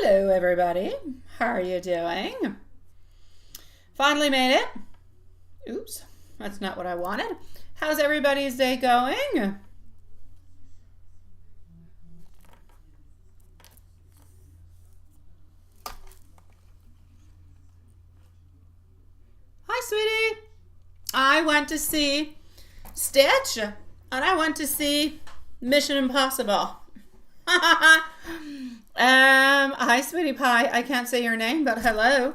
Hello, everybody. How are you doing? Finally made it. Oops, that's not what I wanted. How's everybody's day going? Hi, sweetie. I went to see Stitch, and I went to see Mission Impossible. Hi, sweetie pie. I can't say your name, but hello.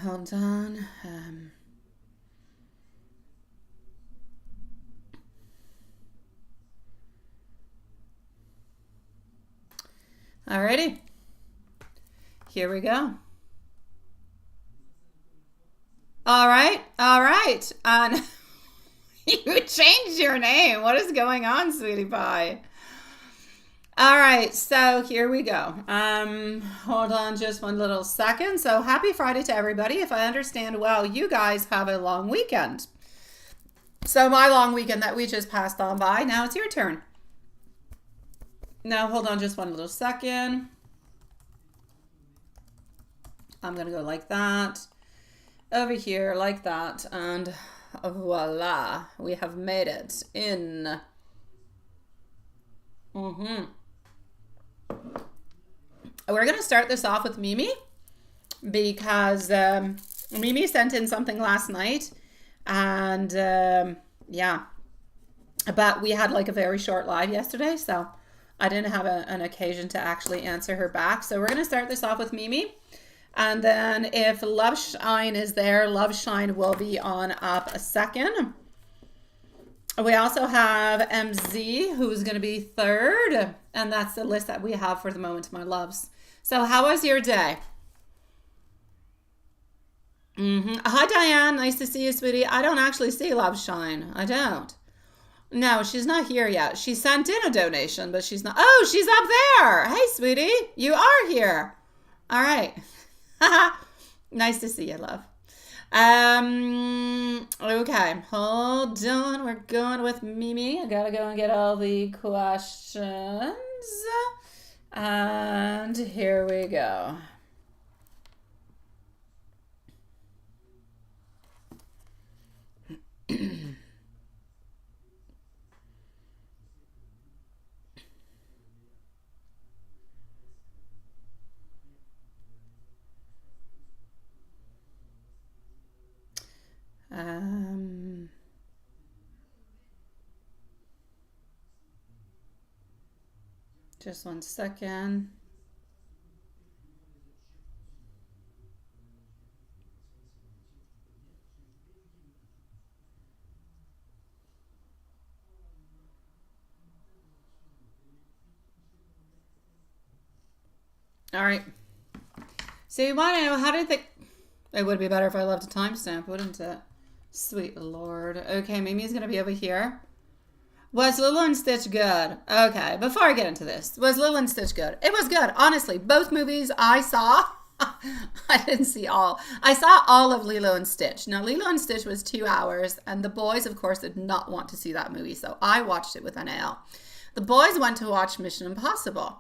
Hold on. Alrighty. Here we go. All right. And you changed your name. What is going on, sweetie pie? All right, so here we go. Hold on just one little second. So happy Friday to everybody. If I understand well, you guys have a long weekend. So my long weekend that we just passed on by, now it's your turn. Now hold on just one little second. I'm gonna go like that, over here like that, and voila, we have made it in. We're gonna start this off with Mimi because Mimi sent in something last night, and yeah, but we had like a very short live yesterday, so I didn't have an occasion to actually answer her back. So we're gonna start this off with Mimi. And then if Love Shine is there, Love Shine will be on up a second. We also have MZ, who's going to be third. And that's the list that we have for the moment, my loves. So how was your day? Hi, Diane. Nice to see you, sweetie. I don't actually see Love Shine. I don't. No, she's not here yet. She sent in a donation, but she's not. Oh, she's up there. Hey, sweetie. You are here. All right. Nice to see you, love. Okay, hold on. We're going with Mimi. I gotta go and get all the questions. And here we go. Just one second. All right. So you want to know, how do you think it would be better if I left a timestamp, wouldn't it? Sweet Lord. Okay, Mimi's going to be over here. Was Lilo and Stitch good? Okay, before I get into this, was Lilo and Stitch good? It was good, honestly. Both movies I saw, I didn't see all. I saw all of Lilo and Stitch. Now, Lilo and Stitch was 2 hours, and the boys, of course, did not want to see that movie, so I watched it with NL. The boys went to watch Mission Impossible.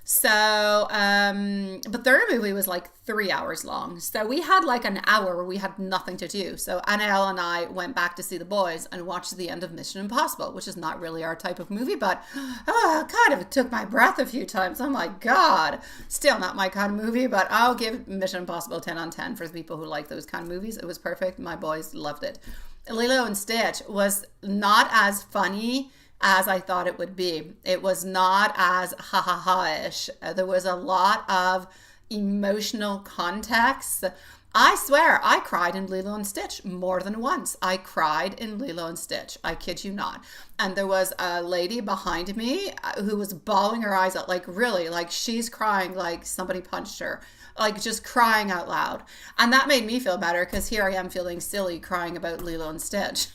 So, but their movie was like 3 hours long. So we had like an hour where we had nothing to do. So Annelle and I went back to see the boys and watched the end of Mission Impossible, which is not really our type of movie, but kind of took my breath a few times. Oh my God. Still not my kind of movie, but I'll give Mission Impossible 10 on 10 for the people who like those kind of movies. It was perfect. My boys loved it. Lilo and Stitch was not as funny as I thought it would be. It was not as ha-ha-ha-ish. There was a lot of emotional context. I swear, I cried in Lilo and Stitch more than once. I cried in Lilo and Stitch. I kid you not. And there was a lady behind me who was bawling her eyes out, like really, like she's crying like somebody punched her, like just crying out loud. And that made me feel better because here I am feeling silly crying about Lilo and Stitch.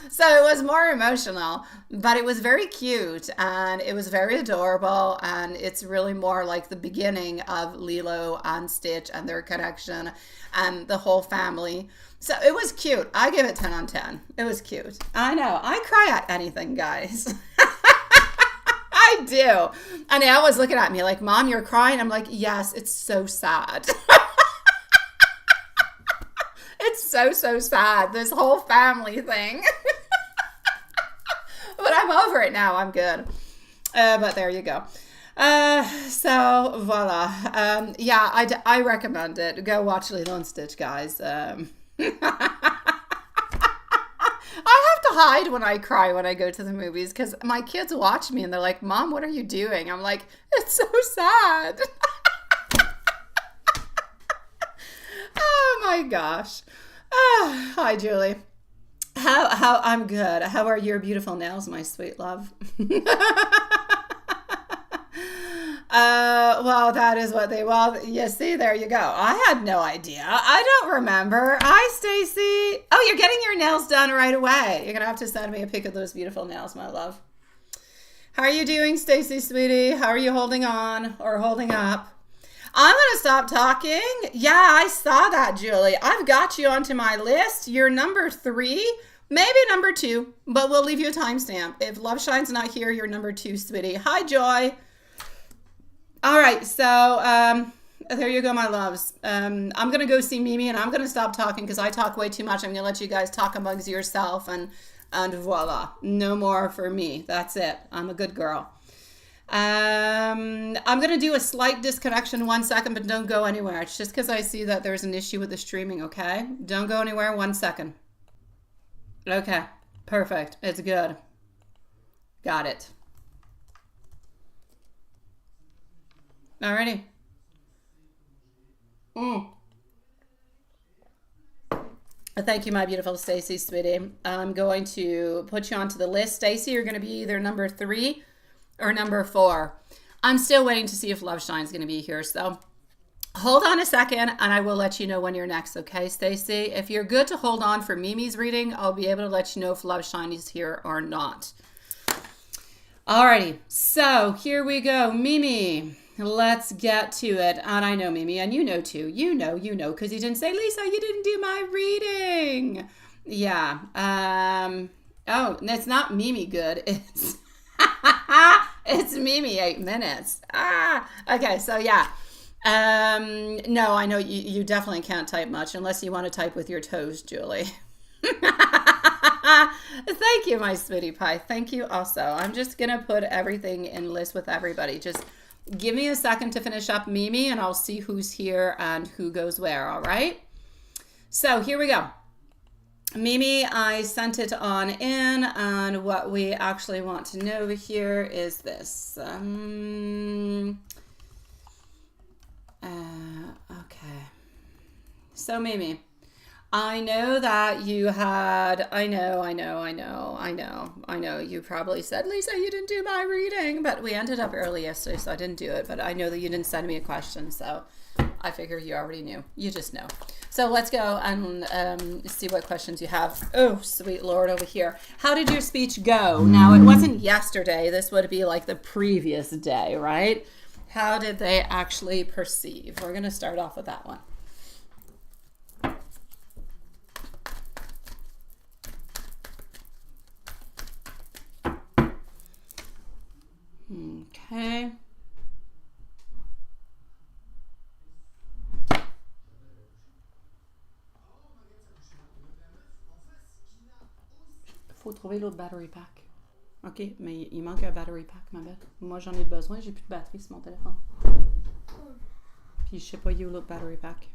So it was more emotional, but it was very cute and it was very adorable, and it's really more like the beginning of Lilo and Stitch and their connection and the whole family. So it was cute. I give it 10 on 10. It was cute. I know. I cry at anything, guys. I do. And Al was looking at me like, Mom, you're crying. I'm like, yes, it's so sad. It's so, so sad, this whole family thing. But I'm over it now. I'm good. But there you go. So, voila. Yeah, I recommend it. Go watch Lilo and Stitch, guys. I have to hide when I cry when I go to the movies because my kids watch me and they're like, Mom, what are you doing? I'm like, it's so sad. Oh my gosh. Hi, Julie. How I'm good. How are your beautiful nails, my sweet love? Well, that is what you see, there you go. I had no idea. I don't remember. Hi, Stacy. Oh, you're getting your nails done right away. You're going to have to send me a pic of those beautiful nails, my love. How are you doing, Stacy, sweetie? How are you holding on or holding up? I'm going to stop talking. Yeah, I saw that, Julie. I've got you onto my list. You're number 3, maybe number 2, but we'll leave you a timestamp. If Love Shine's not here, you're number 2, sweetie. Hi, Joy. All right, so there you go, my loves. I'm going to go see Mimi, and I'm going to stop talking because I talk way too much. I'm going to let you guys talk amongst yourself, and voila. No more for me. That's it. I'm a good girl. I'm going to do a slight disconnection 1 second, but don't go anywhere. It's just because I see that there's an issue with the streaming, okay? Don't go anywhere. 1 second. Okay, perfect. It's good. Got it. Alrighty. Thank you, my beautiful Stacy, sweetie. I'm going to put you onto the list. Stacy, you're going to be either number 3 or number 4. I'm still waiting to see if Love Shine's going to be here, so hold on a second and I will let you know when you're next, okay, Stacy? If you're good to hold on for Mimi's reading, I'll be able to let you know if Love Shine is here or not. Alrighty, so here we go. Mimi, let's get to it. And I know, Mimi, and you know too. You know, because you didn't say, Lisa, you didn't do my reading. Yeah. Oh, it's not Mimi good. It's it's Mimi 8 minutes. Okay, so yeah. No, I know you definitely can't type much unless you want to type with your toes, Julie. Thank you, my sweetie pie. Thank you also. I'm just going to put everything in list with everybody. Just give me a second to finish up Mimi and I'll see who's here and who goes where, all right? So here we go. Mimi, I sent it on in, and what we actually want to know here is this. Okay. So Mimi, I know that you had, I know, you probably said, Lisa, you didn't do my reading, but we ended up early yesterday, so I didn't do it, but I know that you didn't send me a question, so I figure you already knew. You just know. So let's go and see what questions you have. Oh, sweet Lord, over here. How did your speech go? Now, it wasn't yesterday. This would be like the previous day, right? How did they actually perceive? We're going to start off with that one. Okay. Faut trouver l'autre battery pack. OK, mais il manque un battery pack, ma belle. Moi, j'en ai besoin. J'ai plus de batterie sur mon téléphone. Puis, je sais pas, il est où l'autre battery pack.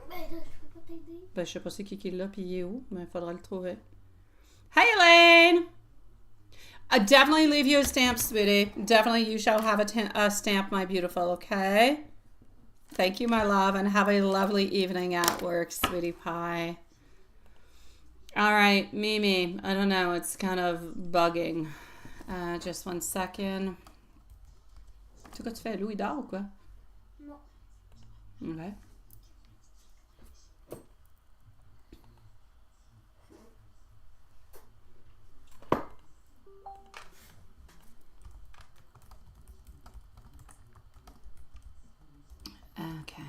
Ben, là, je peux pas t'aider. Ben, je sais pas c'est qui est là, puis il est où, mais il faudra le trouver. Hey, Elaine! Definitely leave you a stamp, sweetie. Definitely you shall have a stamp, my beautiful, okay? Thank you, my love, and have a lovely evening at work, sweetie pie. All right, Mimi, I don't know, it's kind of bugging. Just 1 second. C'est quoi tu fais? Louis dort ou quoi? Non. Okay. Okay.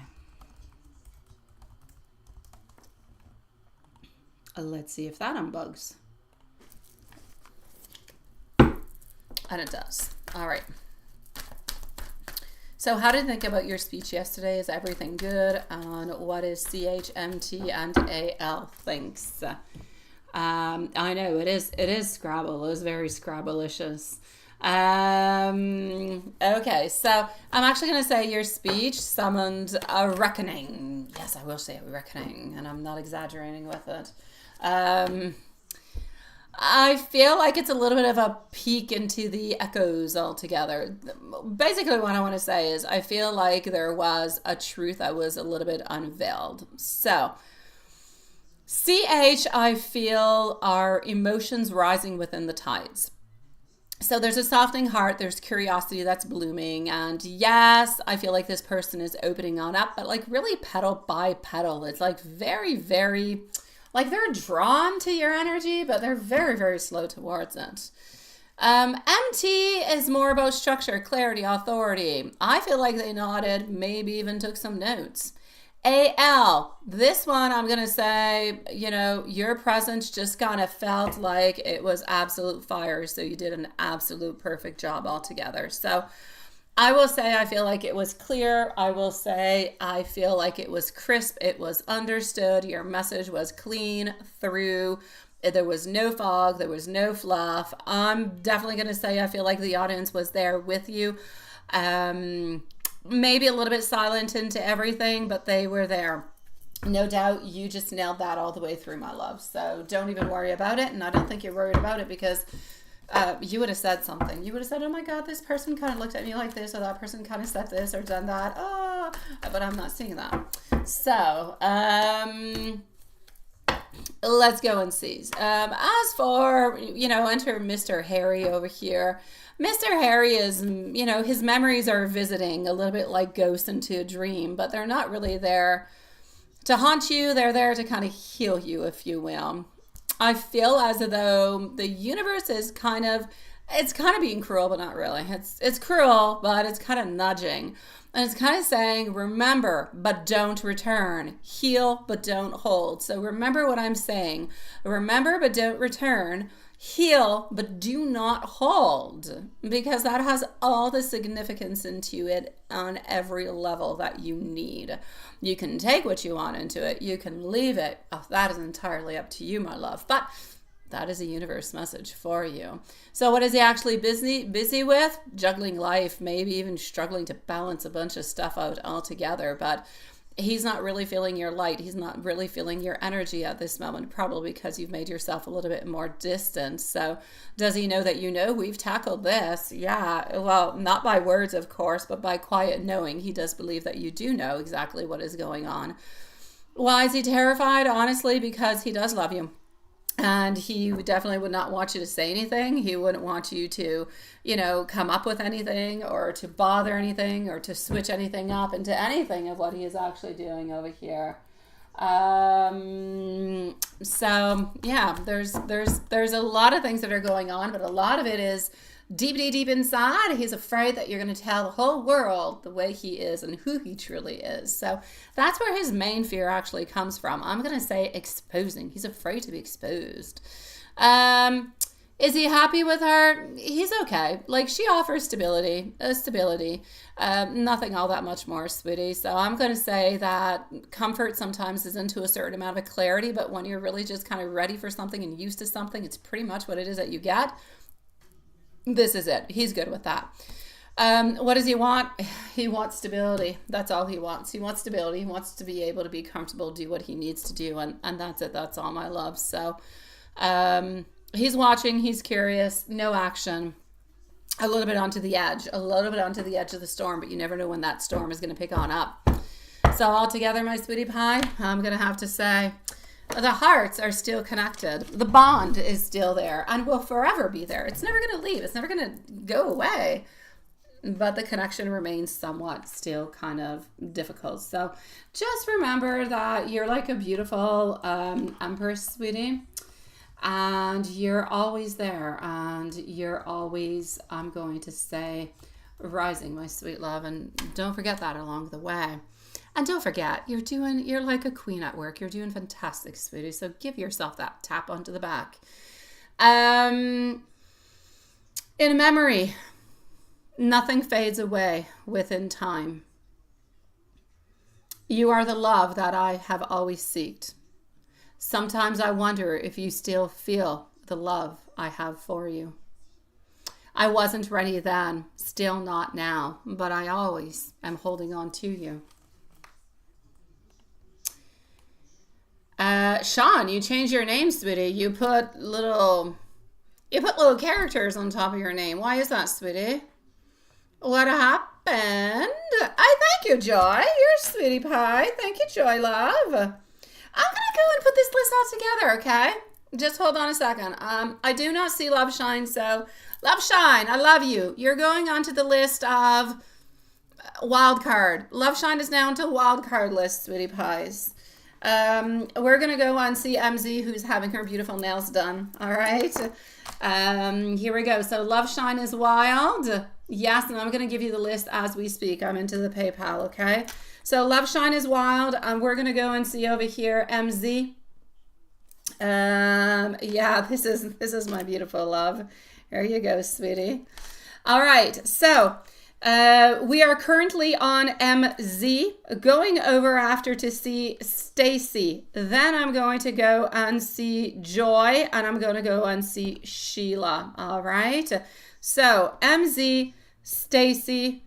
Let's see if that unbugs. And it does. All right. So how did you think about your speech yesterday? Is everything good? And what is CHMT and AL thinks? I know it is Scrabble. It is very Scrabble-licious. Okay, so I'm actually going to say your speech summoned a reckoning. Yes, I will say a reckoning, and I'm not exaggerating with it. I feel like it's a little bit of a peek into the echoes altogether. Basically, what I want to say is I feel like there was a truth that was a little bit unveiled. So, CH, I feel are emotions rising within the tides. So there's a softening heart, there's curiosity that's blooming, and yes, I feel like this person is opening on up, but like really petal by petal. It's like very, very, like they're drawn to your energy, but they're very, very slow towards it. MT is more about structure, clarity, authority. I feel like they nodded, maybe even took some notes. AL, this one I'm going to say, your presence just kind of felt like it was absolute fire. So you did an absolute perfect job altogether. So I will say I feel like it was clear. I will say I feel like it was crisp. It was understood. Your message was clean through. There was no fog. There was no fluff. I'm definitely going to say I feel like the audience was there with you. Maybe a little bit silent into everything, but they were there. No doubt you just nailed that all the way through, my love. So don't even worry about it. And I don't think you're worried about it because you would have said something. You would have said, oh my God, this person kind of looked at me like this, or that person kind of said this or done that. Oh, but I'm not seeing that. So let's go and see. As for, enter Mr. Harry over here. Mr. Harry is, his memories are visiting a little bit like ghosts into a dream, but they're not really there to haunt you. They're there to kind of heal you, if you will. I feel as though the universe is it's kind of being cruel, but not really. It's cruel, but it's kind of nudging. And it's kind of saying, remember, but don't return. Heal, but don't hold. So remember what I'm saying. Remember, but don't return. Heal, but do not hold, because that has all the significance into it on every level that you need. You can take what you want into it. You can leave it. Oh, that is entirely up to you, my love. But that is a universe message for you. So what is he actually busy with? Juggling life, maybe even struggling to balance a bunch of stuff out altogether. But he's not really feeling your light. He's not really feeling your energy at this moment, probably because you've made yourself a little bit more distant. So does he know that we've tackled this? Yeah, well, not by words, of course, but by quiet knowing. He does believe that you do know exactly what is going on. Why is he terrified? Honestly, because he does love you. And he definitely would not want you to say anything. He wouldn't want you to, come up with anything or to bother anything or to switch anything up into anything of what he is actually doing over here. So yeah, there's a lot of things that are going on, but a lot of it is deep inside. He's afraid that you're going to tell the whole world the way he is and who he truly is. So that's where his main fear actually comes from. I'm going to say exposing. He's afraid to be exposed. Is he happy with her? He's okay. Like, she offers stability, nothing all that much more, sweetie. So I'm going to say that comfort sometimes is into a certain amount of clarity, but when you're really just kind of ready for something and used to something, it's pretty much what it is that you get. This is it. He's good with that. What does he want? He wants stability. That's all he wants. He wants stability. He wants to be able to be comfortable, do what he needs to do. And that's it. That's all, my love. So he's watching. He's curious. No action. A little bit onto the edge. A little bit onto the edge of the storm. But you never know when that storm is going to pick on up. So altogether, my sweetie pie, I'm going to have to say, the hearts are still connected. The bond is still there and will forever be there. It's never going to leave. It's never going to go away. But the connection remains somewhat still kind of difficult. So just remember that you're like a beautiful empress, sweetie. And you're always there. And you're always, I'm going to say, rising, my sweet love. And don't forget that along the way. And don't forget, you're like a queen at work. You're doing fantastic, sweetie. So give yourself that tap onto the back. In memory, Nothing fades away within time. You are the love that I have always sought. Sometimes I wonder if you still feel the love I have for you. I wasn't ready then, still not now, but I always am holding on to you. Sean, you changed your name, sweetie. You put little characters on top of your name. Why is that, sweetie? What happened? I thank you, Joy. You're a sweetie pie. Thank you, Joy, love. I'm going to go and put this list all together, okay? Just hold on a second. I do not see Love Shine, so Love Shine, I love you. You're going onto the list of wild card. Love Shine is now onto wild card list, sweetie pies. We're going to go on see MZ, who's having her beautiful nails done. All right. Here we go. So Love Shine is wild. Yes, and I'm going to give you the list as we speak. I'm into the PayPal, okay? So Love Shine is wild. We're going to go and see over here MZ. Yeah, this is my beautiful love. There you go, sweetie. All right. So we are currently on MZ, going over after to see Stacy. Then I'm going to go and see Joy, and I'm going to go and see Sheila. All right. So MZ, Stacy,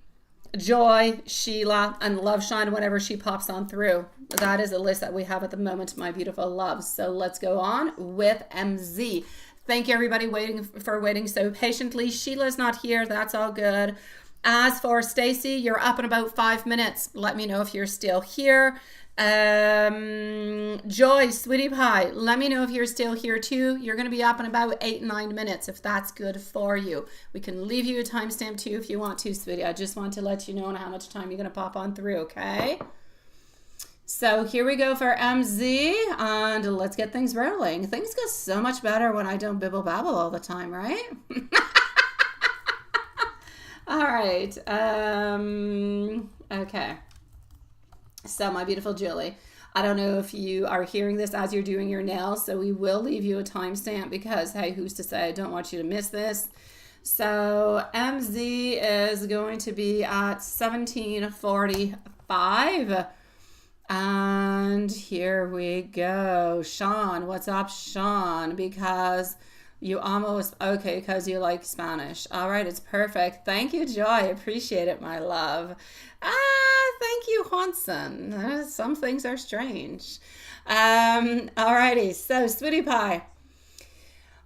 Joy, Sheila, and Love Shine whenever she pops on through. That is the list that we have at the moment, my beautiful loves. So let's go on with MZ. Thank you, everybody, for waiting so patiently. Sheila's not here. That's all good. As for Stacy, you're up in about 5 minutes. Let me know if you're still here. Joy, sweetie pie, let me know if you're still here too. You're going to be up in about 8-9 minutes if that's good for you. We can leave you a timestamp too if you want to, sweetie. I just want to let you know how much time you're going to pop on through, okay? So here we go for MZ, and let's get things rolling. Things go so much better when I don't bibble babble all the time, right? All right. Okay. So my beautiful Julie, I don't know if you are hearing this as you're doing your nails, so we will leave you a timestamp because, hey, who's to say? I don't want you to miss this. So MZ is going to be at 17:45. And here we go. Sean, what's up, Sean? Because you almost, okay, because you like Spanish. All right, it's perfect. Thank you, Joy. Appreciate it, my love. Thank you, Hanson. Some things are strange. All righty, so sweetie pie.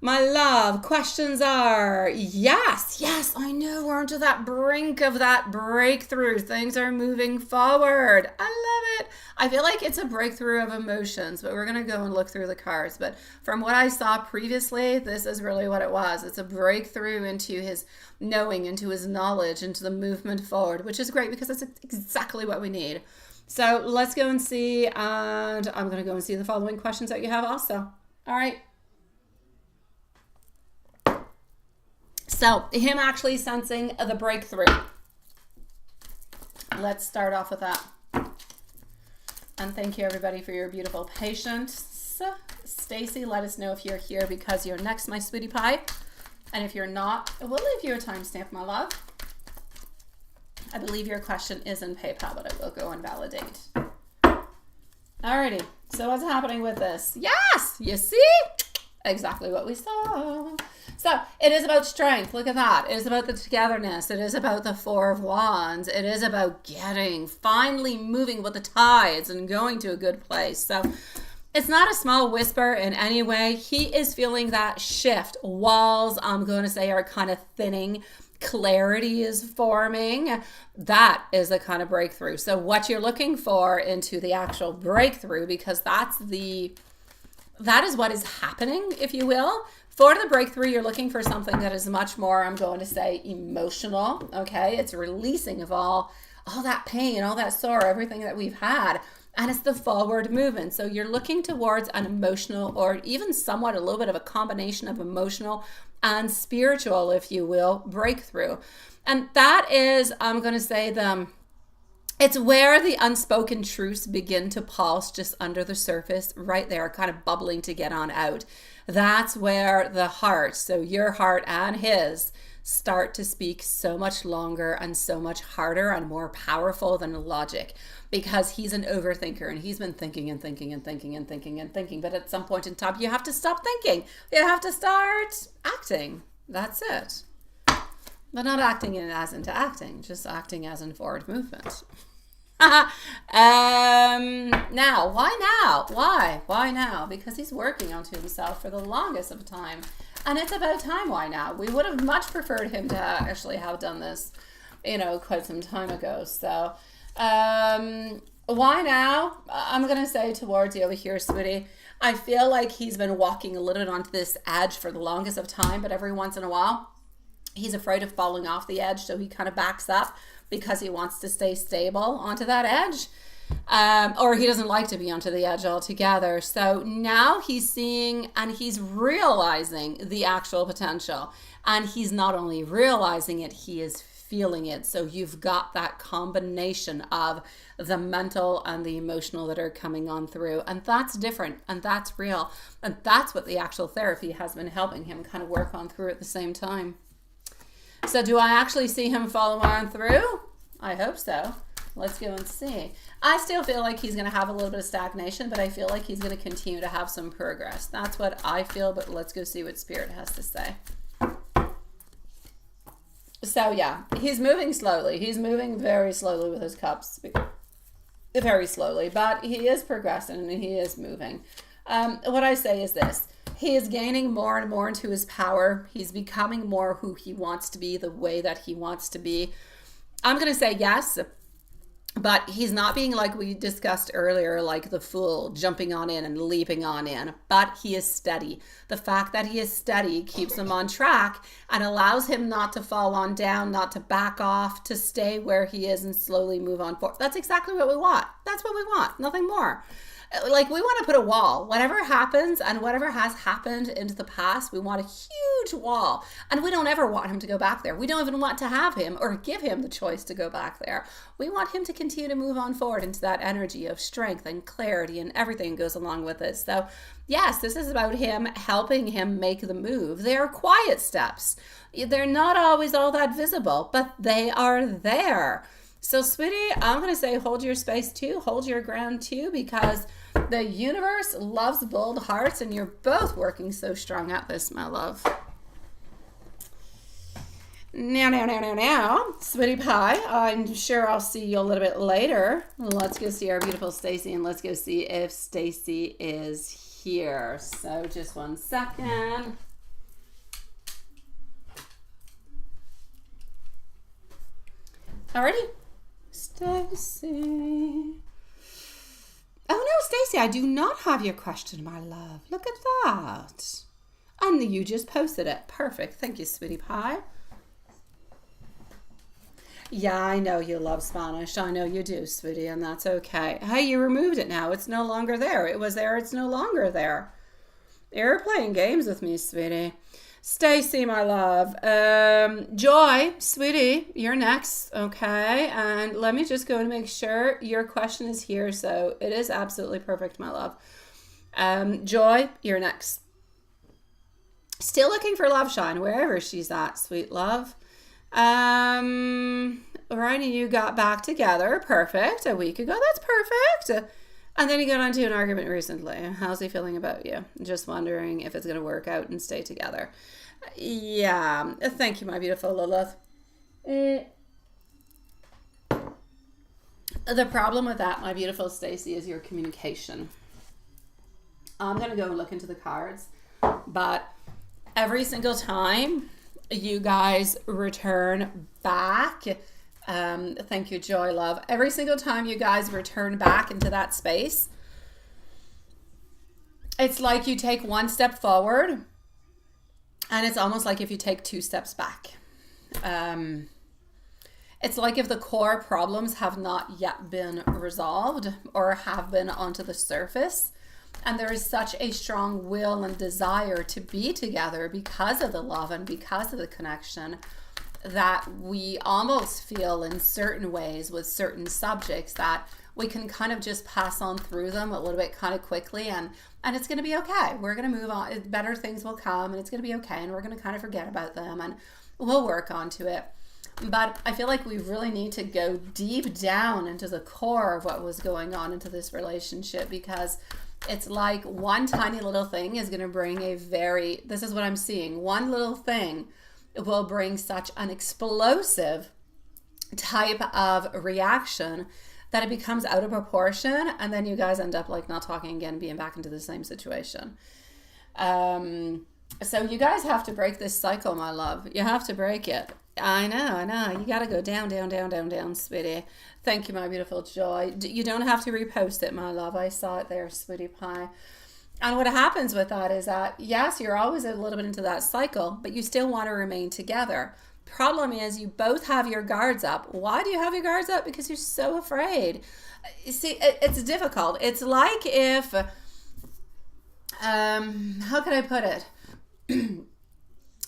My love, questions are, yes, I know we're onto that brink of that breakthrough. Things are moving forward. I love it. I feel like it's a breakthrough of emotions, but we're going to go and look through the cards. But from what I saw previously, this is really what it was. It's a breakthrough into his knowing, into his knowledge, into the movement forward, which is great because that's exactly what we need. So let's go and see, and I'm going to go and see the following questions that you have also. All right. So him actually sensing the breakthrough. Let's start off with that. And thank you, everybody, for your beautiful patience. Stacy, let us know if you're here because you're next, my sweetie pie. And if you're not, we'll leave you a timestamp, my love. I believe your question is in PayPal, but I will go and validate. Alrighty, so what's happening with this? Yes, you see? Exactly what we saw. So it is about strength. Look at that. It is about the togetherness. It is about the Four of Wands. It is about finally moving with the tides and going to a good place. So it's not a small whisper in any way. He is feeling that shift. Walls, I'm going to say, are kind of thinning. Clarity is forming. That is the kind of breakthrough. So what you're looking for into the actual breakthrough, because that is what is happening, if you will. For the breakthrough, you're looking for something that is much more, I'm going to say, emotional, okay? It's releasing of all that pain, all that sorrow, everything that we've had, and it's the forward movement. So you're looking towards an emotional, or even somewhat a little bit of a combination of emotional and spiritual, if you will, breakthrough. And that is, I'm going to say, It's where the unspoken truths begin to pulse just under the surface, right there, kind of bubbling to get on out. That's where the heart, so your heart and his, start to speak so much longer and so much harder and more powerful than logic, because he's an overthinker and he's been thinking and thinking and thinking and thinking and thinking. But at some point in time, you have to stop thinking. You have to start acting. That's it. But not acting as into acting, just acting as in forward movement. Now, why now? Why now? Because he's working onto himself for the longest of time. And it's about time. Why now? We would have much preferred him to actually have done this, quite some time ago. So, why now? I'm going to say towards you over here, sweetie. I feel like he's been walking a little bit onto this edge for the longest of time, but every once in a while, he's afraid of falling off the edge. So he kind of backs up because he wants to stay stable onto that edge. Or he doesn't like to be onto the edge altogether. So now he's seeing and he's realizing the actual potential. And he's not only realizing it, he is feeling it. So you've got that combination of the mental and the emotional that are coming on through. And that's different and that's real. And that's what the actual therapy has been helping him kind of work on through at the same time. So do I actually see him follow on through? I hope so. Let's go and see. I still feel like he's going to have a little bit of stagnation, but I feel like he's going to continue to have some progress. That's what I feel, but let's go see what Spirit has to say. So yeah, he's moving slowly. He's moving very slowly with his cups. Very slowly, but he is progressing and he is moving. What I say is this. He is gaining more and more into his power. He's becoming more who he wants to be, the way that he wants to be. I'm going to say yes, but he's not being like we discussed earlier, like the fool jumping on in and leaping on in, but he is steady. The fact that he is steady keeps him on track and allows him not to fall on down, not to back off, to stay where he is and slowly move on forward. That's exactly what we want. That's what we want. Nothing more. Like, we want to put a wall. Whatever happens and whatever has happened into the past, we want a huge wall. And we don't ever want him to go back there. We don't even want to have him or give him the choice to go back there. We want him to continue to move on forward into that energy of strength and clarity and everything goes along with it. So, yes, this is about him helping him make the move. They are quiet steps. They're not always all that visible, but they are there. So, sweetie, I'm going to say hold your space too, hold your ground too, because the universe loves bold hearts and you're both working so strong at this, my love. Now, sweetie pie, I'm sure I'll see you a little bit later. Let's go see our beautiful Stacy and let's go see if Stacy is here. So, just 1 second. Alrighty. Stacy. Oh no, Stacy, I do not have your question, my love. Look at that. And you just posted it. Perfect. Thank you, sweetie pie. Yeah, I know you love Spanish. I know you do, sweetie, and that's okay. Hey, you removed it now. It's no longer there. It was there. It's no longer there. You're playing games with me, sweetie. Stacy, my love. Joy, sweetie, you're next, okay? And let me just go and make sure your question is here. So it is absolutely perfect, my love. Joy, you're next. Still looking for love shine, wherever she's at, sweet love. Ryan and you got back together. Perfect. A week ago. That's perfect. And then you got into an argument recently. How's he feeling about you? Just wondering if it's going to work out and stay together. Yeah. Thank you, my beautiful Lilith. The problem with that, my beautiful Stacy, is your communication. I'm going to go and look into the cards. But every single time you guys return back... thank you, Joy, love. Every single time you guys return back into that space, it's like you take 1 step forward and it's almost like if you take 2 steps back. It's like if the core problems have not yet been resolved or have been onto the surface, and there is such a strong will and desire to be together because of the love and because of the connection. that we almost feel in certain ways with certain subjects that we can kind of just pass on through them a little bit kind of quickly, and it's going to be okay. We're going to move on. Better things will come, and it's going to be okay, and we're going to kind of forget about them, and we'll work onto it. But I feel like we really need to go deep down into the core of what was going on into this relationship, because it's like one tiny little thing is going to bring this is what I'm seeing, one little thing will bring such an explosive type of reaction that it becomes out of proportion, and then you guys end up like not talking again, being back into the same situation. So you guys have to break this cycle, my love. You have to break it. I know. You got to go down, down, down, down, down, sweetie. Thank you, my beautiful Joy. You don't have to repost it, my love. I saw it there, sweetie pie. And what happens with that is that, yes, you're always a little bit into that cycle, but you still want to remain together. Problem is, you both have your guards up. Why do you have your guards up? Because you're so afraid. You see, it's difficult. It's like if, how can I put it?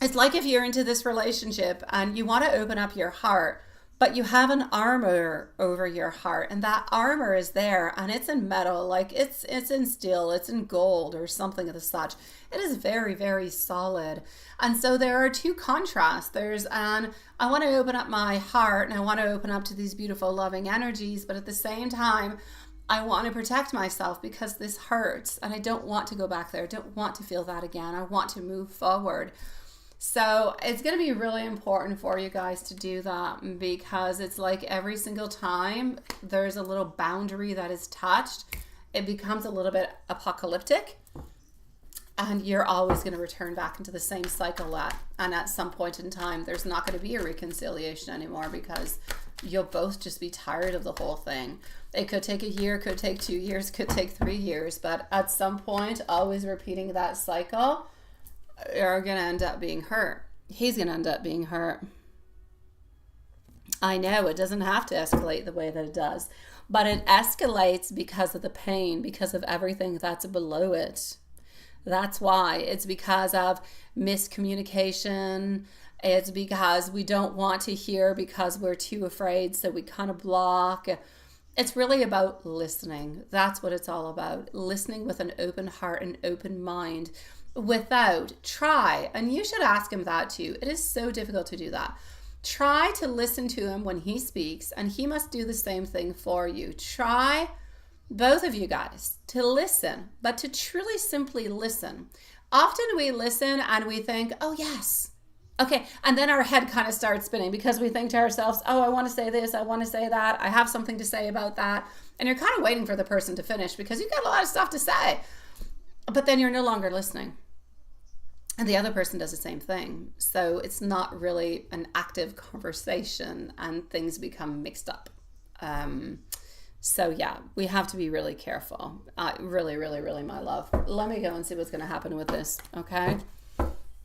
It's like if you're into this relationship and you want to open up your heart, but you have an armor over your heart, and that armor is there, and it's in metal, like it's in steel, it's in gold or something of the such. It is very, very solid. And so there are two contrasts. There's I want to open up my heart, and I want to open up to these beautiful, loving energies, but at the same time, I want to protect myself because this hurts, and I don't want to go back there. I don't want to feel that again. I want to move forward. So it's going to be really important for you guys to do that, because it's like every single time there's a little boundary that is touched, it becomes a little bit apocalyptic, and you're always going to return back into the same cycle. And at some point in time, there's not going to be a reconciliation anymore, because you'll both just be tired of the whole thing. It could take a year, could take 2 years, could take 3 years, but at some point, always repeating that cycle, you're going to end up being hurt. He's going to end up being hurt. I know it doesn't have to escalate the way that it does, but it escalates because of the pain, because of everything that's below it. That's why. It's because of miscommunication. It's because we don't want to hear because we're too afraid, so we kind of block. It's really about listening. That's what it's all about. Listening with an open heart and open mind. Try, and you should ask him that too. It is so difficult to do that. Try to listen to him when he speaks, and he must do the same thing for you. Try, both of you guys, to listen, but to truly simply listen. Often we listen and we think, oh yes, okay, and then our head kind of starts spinning because we think to ourselves, oh, I want to say this, I want to say that, I have something to say about that, and you're kind of waiting for the person to finish because you've got a lot of stuff to say. But then you're no longer listening. And the other person does the same thing. So it's not really an active conversation, and things become mixed up. So yeah, we have to be really careful. Really, really, really, my love. Let me go and see what's going to happen with this. Okay.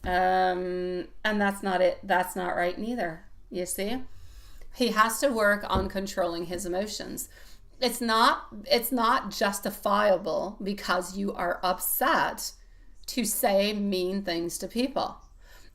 And that's not it. That's not right neither. You see? He has to work on controlling his emotions. It's not justifiable because you are upset to say mean things to people.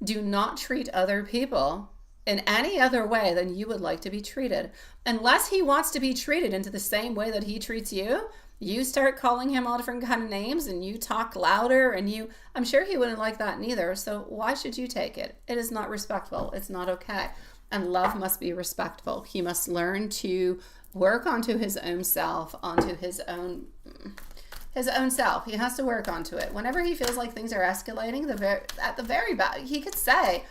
Do not treat other people in any other way than you would like to be treated. Unless he wants to be treated into the same way that he treats you, you start calling him all different kind of names and you talk louder, and I'm sure he wouldn't like that neither. So why should you take it? It is not respectful. It's not okay. And love must be respectful. He must learn to work onto his own self, onto his own self. He has to work onto it. Whenever he feels like things are escalating, at the very back, he could say,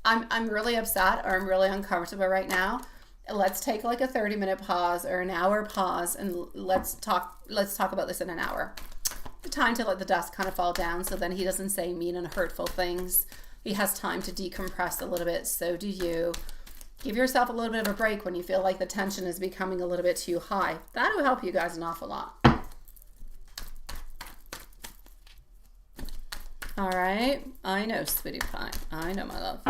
I'm really upset, or I'm really uncomfortable right now. Let's take like a 30-minute pause or an hour pause, and let's talk about this in an hour. The time to let the dust kind of fall down, so then he doesn't say mean and hurtful things. He has time to decompress a little bit. So do you. Give yourself a little bit of a break when you feel like the tension is becoming a little bit too high. That will help you guys an awful lot. All right. I know, sweetie pie. I know, my love.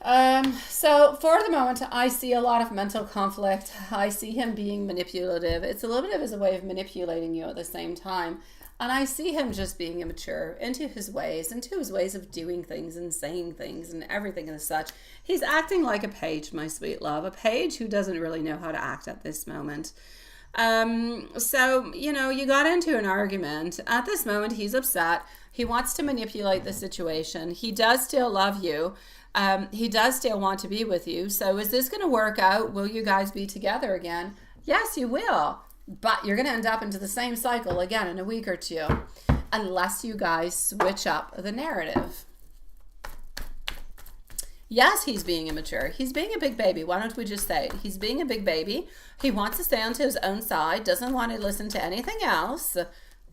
So for the moment, I see a lot of mental conflict. I see him being manipulative. It's a little bit of his way of manipulating you at the same time. And I see him just being immature into his ways of doing things and saying things and everything and such. He's acting like a page, my sweet love, a page who doesn't really know how to act at this moment. So, you know, you got into an argument. At this moment, he's upset. He wants to manipulate the situation. He does still love you. He does still want to be with you. So is this going to work out? Will you guys be together again? Yes, you will. But you're going to end up into the same cycle again in a week or two, unless you guys switch up the narrative. Yes, he's being immature. He's being a big baby. Why don't we just say it? He's being a big baby. He wants to stay onto his own side, doesn't want to listen to anything else.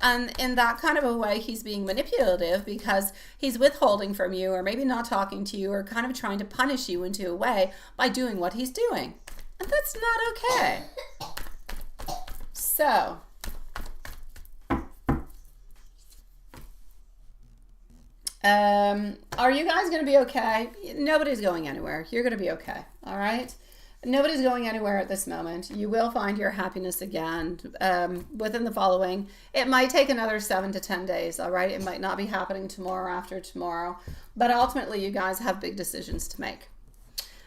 And in that kind of a way, he's being manipulative because he's withholding from you or maybe not talking to you or kind of trying to punish you into a way by doing what he's doing. And that's not okay. So, are you guys going to be okay? Nobody's going anywhere. You're going to be okay. All right. Nobody's going anywhere at this moment. You will find your happiness again within the following. It might take another 7 to 10 days. All right. It might not be happening tomorrow or after tomorrow, but ultimately you guys have big decisions to make.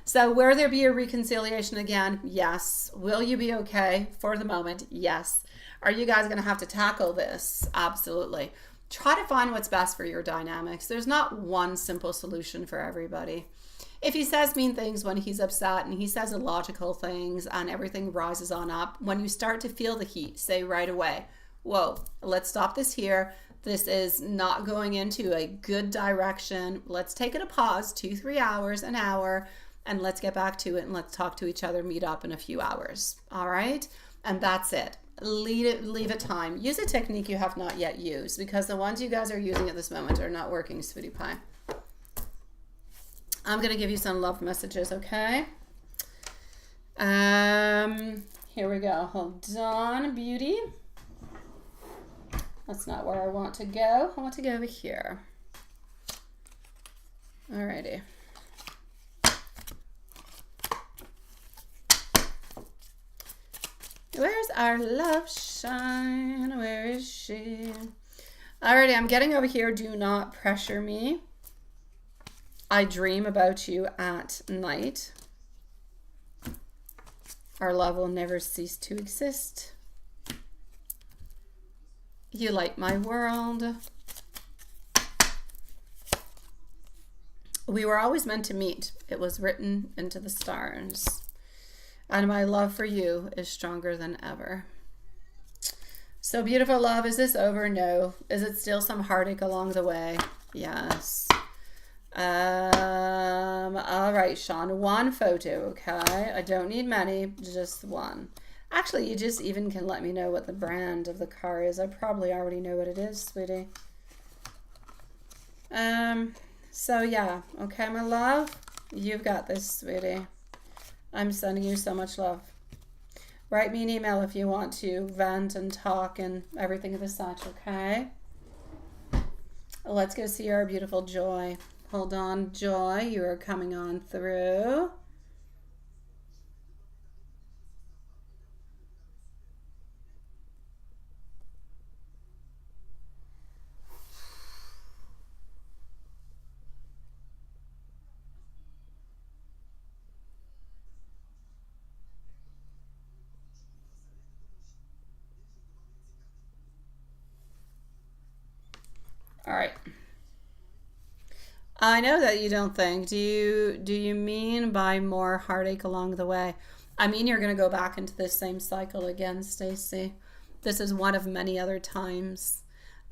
So will there be a reconciliation again? Yes. Will you be okay for the moment? Yes. Are you guys going to have to tackle this? Absolutely. Try to find what's best for your dynamics. There's not one simple solution for everybody. If he says mean things when he's upset and he says illogical things and everything rises on up, when you start to feel the heat, say right away, whoa, let's stop this here. This is not going into a good direction. Let's take it a pause, 2-3 hours, an hour, and let's get back to it and let's talk to each other, meet up in a few hours. All right? And that's it. Leave it time. Use a technique you have not yet used because the ones you guys are using at this moment are not working, sweetie pie. I'm going to give you some love messages, okay? Here we go. Hold on, beauty. That's not where I want to go. I want to go over here. Alrighty. Where's our love shine? Where is she? Alrighty, I'm getting over here. Do not pressure me. I dream about you at night. Our love will never cease to exist. You light my world. We were always meant to meet. It was written into the stars. And my love for you is stronger than ever. So beautiful love, is this over? No. Is it still some heartache along the way? Yes. All right, Sean, one photo, okay? I don't need many, just one. Actually, you just even can let me know what the brand of the car is. I probably already know what it is, sweetie. So yeah, okay, my love, you've got this, sweetie. I'm sending you so much love. Write me an email if you want to vent and talk and everything of the such, okay? Let's go see our beautiful Joy. Hold on, Joy, you are coming on through. All right. I know that you don't think. Do you mean by more heartache along the way? I mean you're going to go back into this same cycle again, Stacy. This is one of many other times.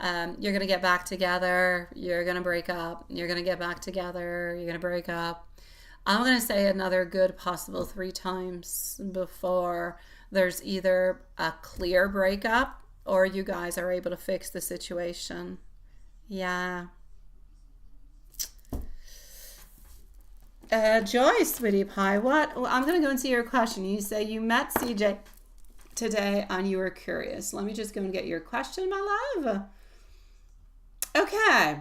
You're going to get back together. You're going to break up. You're going to get back together. You're going to break up. I'm going to say another good possible 3 times before there's either a clear breakup or you guys are able to fix the situation. Yeah. Joy, sweetie pie, what? Well, I'm going to go and see your question. You say you met CJ today and you were curious. Let me just go and get your question, my love. Okay.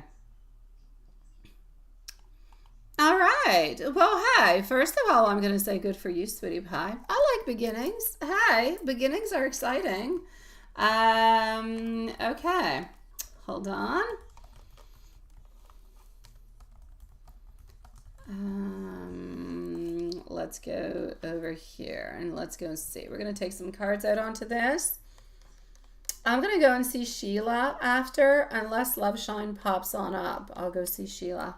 All right. Well, hey, first of all, I'm going to say good for you, sweetie pie. I like beginnings. Hey, beginnings are exciting. Okay. Hold on. Let's go over here and let's go and see. We're going to take some cards out onto this. I'm going to go and see Sheila after, unless Love Shine pops on up. I'll go see Sheila.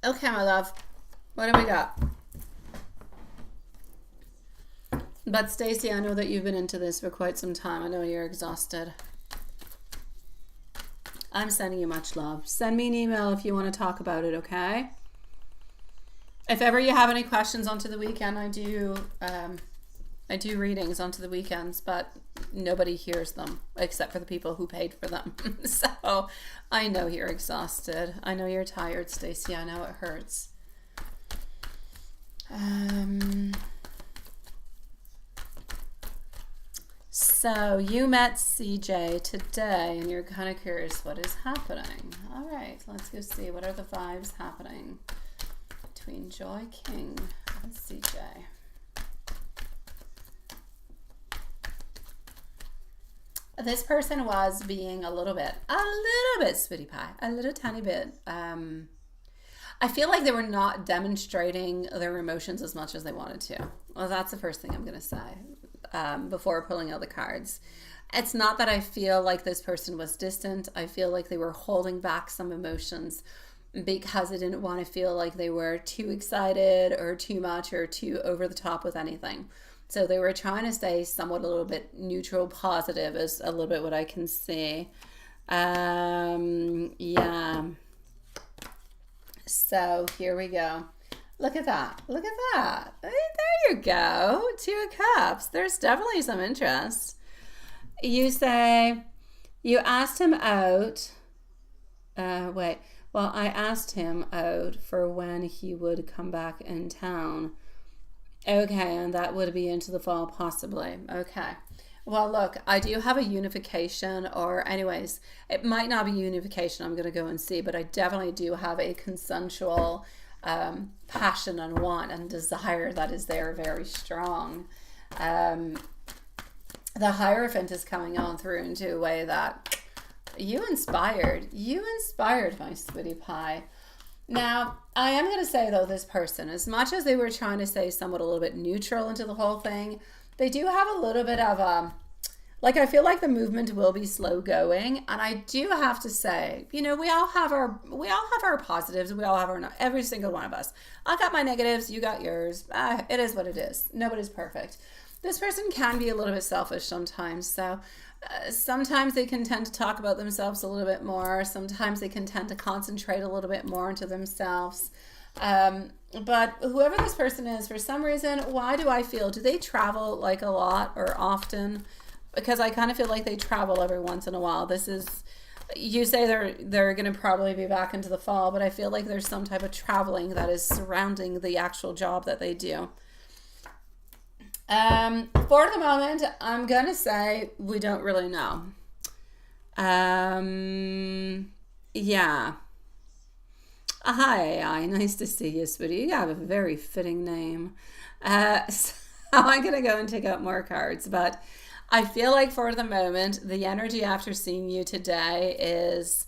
Okay, my love. What do we got? But Stacey, I know that you've been into this for quite some time. I know you're exhausted. I'm sending you much love. Send me an email if you want to talk about it, okay? If ever you have any questions onto the weekend, I do readings onto the weekends, but nobody hears them except for the people who paid for them. So I know you're exhausted. I know you're tired, Stacey. I know it hurts. So you met CJ today and you're kind of curious what is happening. All right, let's go see what are the vibes happening between Joy King and CJ. This person was being a little bit, sweetie pie, a little tiny bit. I feel like they were not demonstrating their emotions as much as they wanted to. Well, that's the first thing I'm going to say before pulling out the cards. It's not that I feel like this person was distant. I feel like they were holding back some emotions because they didn't want to feel like they were too excited or too much or too over the top with anything. So they were trying to stay somewhat a little bit neutral, positive is a little bit what I can see. Yeah. So here we go. Look at that. Look at that. There you go. 2 of Cups. There's definitely some interest. You say, you asked him out. Well, I asked him out for when he would come back in town. Okay, and that would be into the fall possibly. Okay. Well, look, I do have a unification, or anyways, it might not be unification. I'm going to go and see, but I definitely do have a consensual passion and want and desire that is there very strong. The Hierophant is coming on through into a way that you inspired my sweetie pie. Now, I am going to say, though, this person, as much as they were trying to stay somewhat a little bit neutral into the whole thing, they do have a little bit of I feel like the movement will be slow going. And I do have to say, we all have our positives. We all have every single one of us. I got my negatives. You got yours. It is what it is. Nobody's perfect. This person can be a little bit selfish sometimes. So sometimes they can tend to talk about themselves a little bit more. Sometimes they can tend to concentrate a little bit more into themselves. But whoever this person is, for some reason, why do I feel, do they travel like a lot or often? Because I kind of feel like they travel every once in a while. This is, you say they're going to probably be back into the fall, but I feel like there's some type of traveling that is surrounding the actual job that they do. For the moment, I'm going to say we don't really know. Yeah. Hi, nice to see you, sweetie. You have a very fitting name. So I'm going to go and take out more cards, but I feel like for the moment, the energy after seeing you today is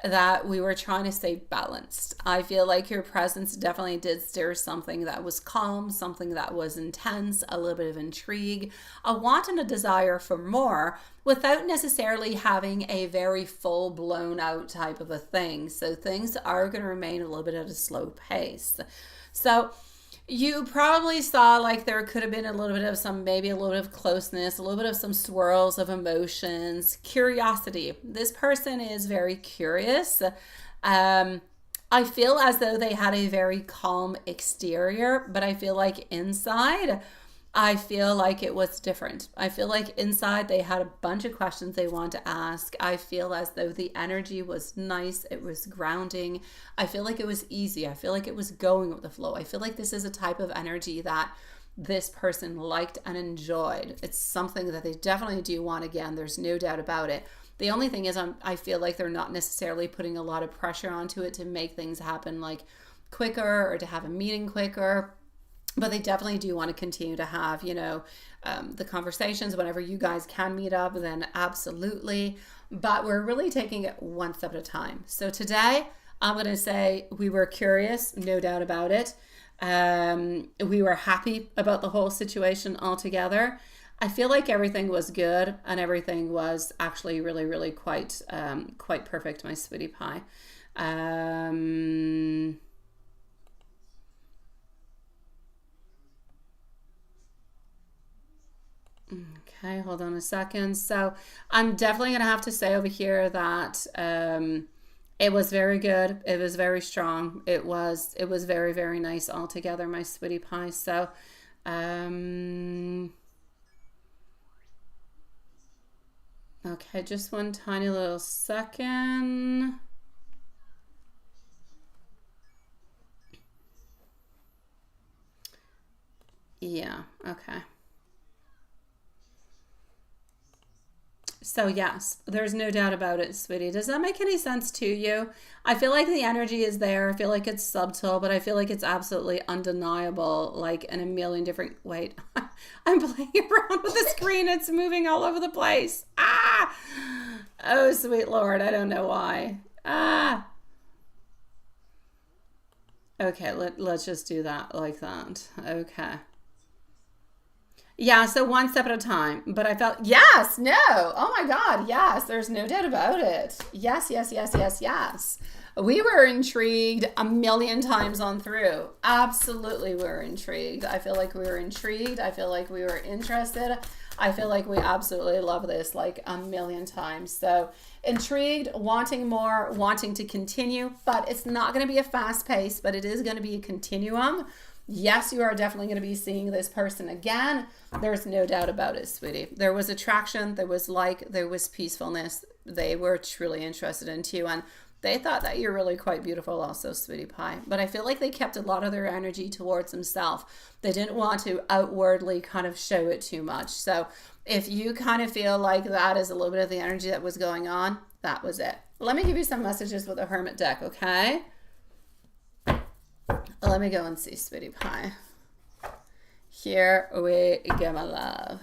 that we were trying to stay balanced. I feel like your presence definitely did stir something that was calm, something that was intense, a little bit of intrigue, a want and a desire for more without necessarily having a very full blown out type of a thing. So things are going to remain a little bit at a slow pace. So you probably saw like there could have been a little bit of maybe a little bit of closeness, a little bit of some swirls of emotions, curiosity. This person is very curious. I feel as though they had a very calm exterior, but I feel like inside, I feel like it was different. I feel like inside they had a bunch of questions they want to ask. I feel as though the energy was nice. It was grounding. I feel like it was easy. I feel like it was going with the flow. I feel like this is a type of energy that this person liked and enjoyed. It's something that they definitely do want again. There's no doubt about it. The only thing is I feel like they're not necessarily putting a lot of pressure onto it to make things happen like quicker or to have a meeting quicker. But they definitely do want to continue to have, the conversations whenever you guys can meet up, then absolutely. But we're really taking it one step at a time. So today, I'm going to say we were curious, no doubt about it. We were happy about the whole situation altogether. I feel like everything was good and everything was actually really, really quite perfect, my sweetie pie. Okay, hold on a second. So I'm definitely going to have to say over here that it was very good. It was very strong. It was very, very nice altogether, my sweetie pie. So okay, just one tiny little second. Yeah, okay. So yes, there's no doubt about it, sweetie. Does that make any sense to you? I feel like the energy is there. I feel like it's subtle, but I feel like it's absolutely undeniable, like in a million different... Wait, I'm playing around with the screen. It's moving all over the place. Ah! Oh, sweet Lord. I don't know why. Ah! Okay, let's just do that like that. Okay. Yeah, so one step at a time. But I felt, yes, no. Oh my God, yes. There's no doubt about it. Yes, yes, yes, yes, yes. We were intrigued a million times on through. Absolutely, we were intrigued. I feel like we were intrigued. I feel like we were interested. I feel like we absolutely love this like a million times. So intrigued, wanting more, wanting to continue. But it's not going to be a fast pace, but it is going to be a continuum. Yes, you are definitely going to be seeing this person again. There's no doubt about it, sweetie. There was attraction, there was there was peacefulness. They were truly interested in you, and they thought that you're really quite beautiful also, sweetie pie. But I feel like they kept a lot of their energy towards themselves. They didn't want to outwardly kind of show it too much. So if you kind of feel like that is a little bit of the energy that was going on, that was it. Let me give you some messages with the Hermit deck, okay? Let me go and see, sweetie pie. Here we go, my love.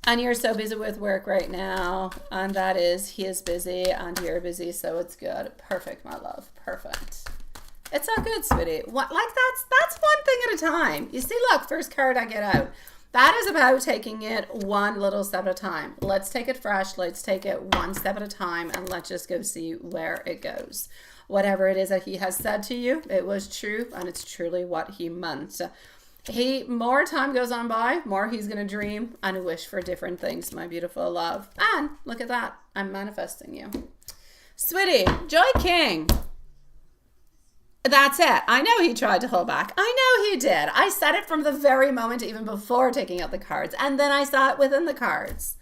And you're so busy with work right now. And that is, he is busy and you're busy, so it's good. Perfect, my love. Perfect. It's all good, sweetie. What, like that's one thing at a time. You see, look, first card I get out. That is about taking it one little step at a time. Let's take it fresh. Let's take it one step at a time and let's just go see where it goes. Whatever it is that he has said to you, it was true and it's truly what he meant. More time goes on by, more he's going to dream and wish for different things, my beautiful love. And look at that. I'm manifesting you. Sweetie, Joy King. That's it. I know he tried to hold back. I know he did. I said it from the very moment, even before taking out the cards. And then I saw it within the cards.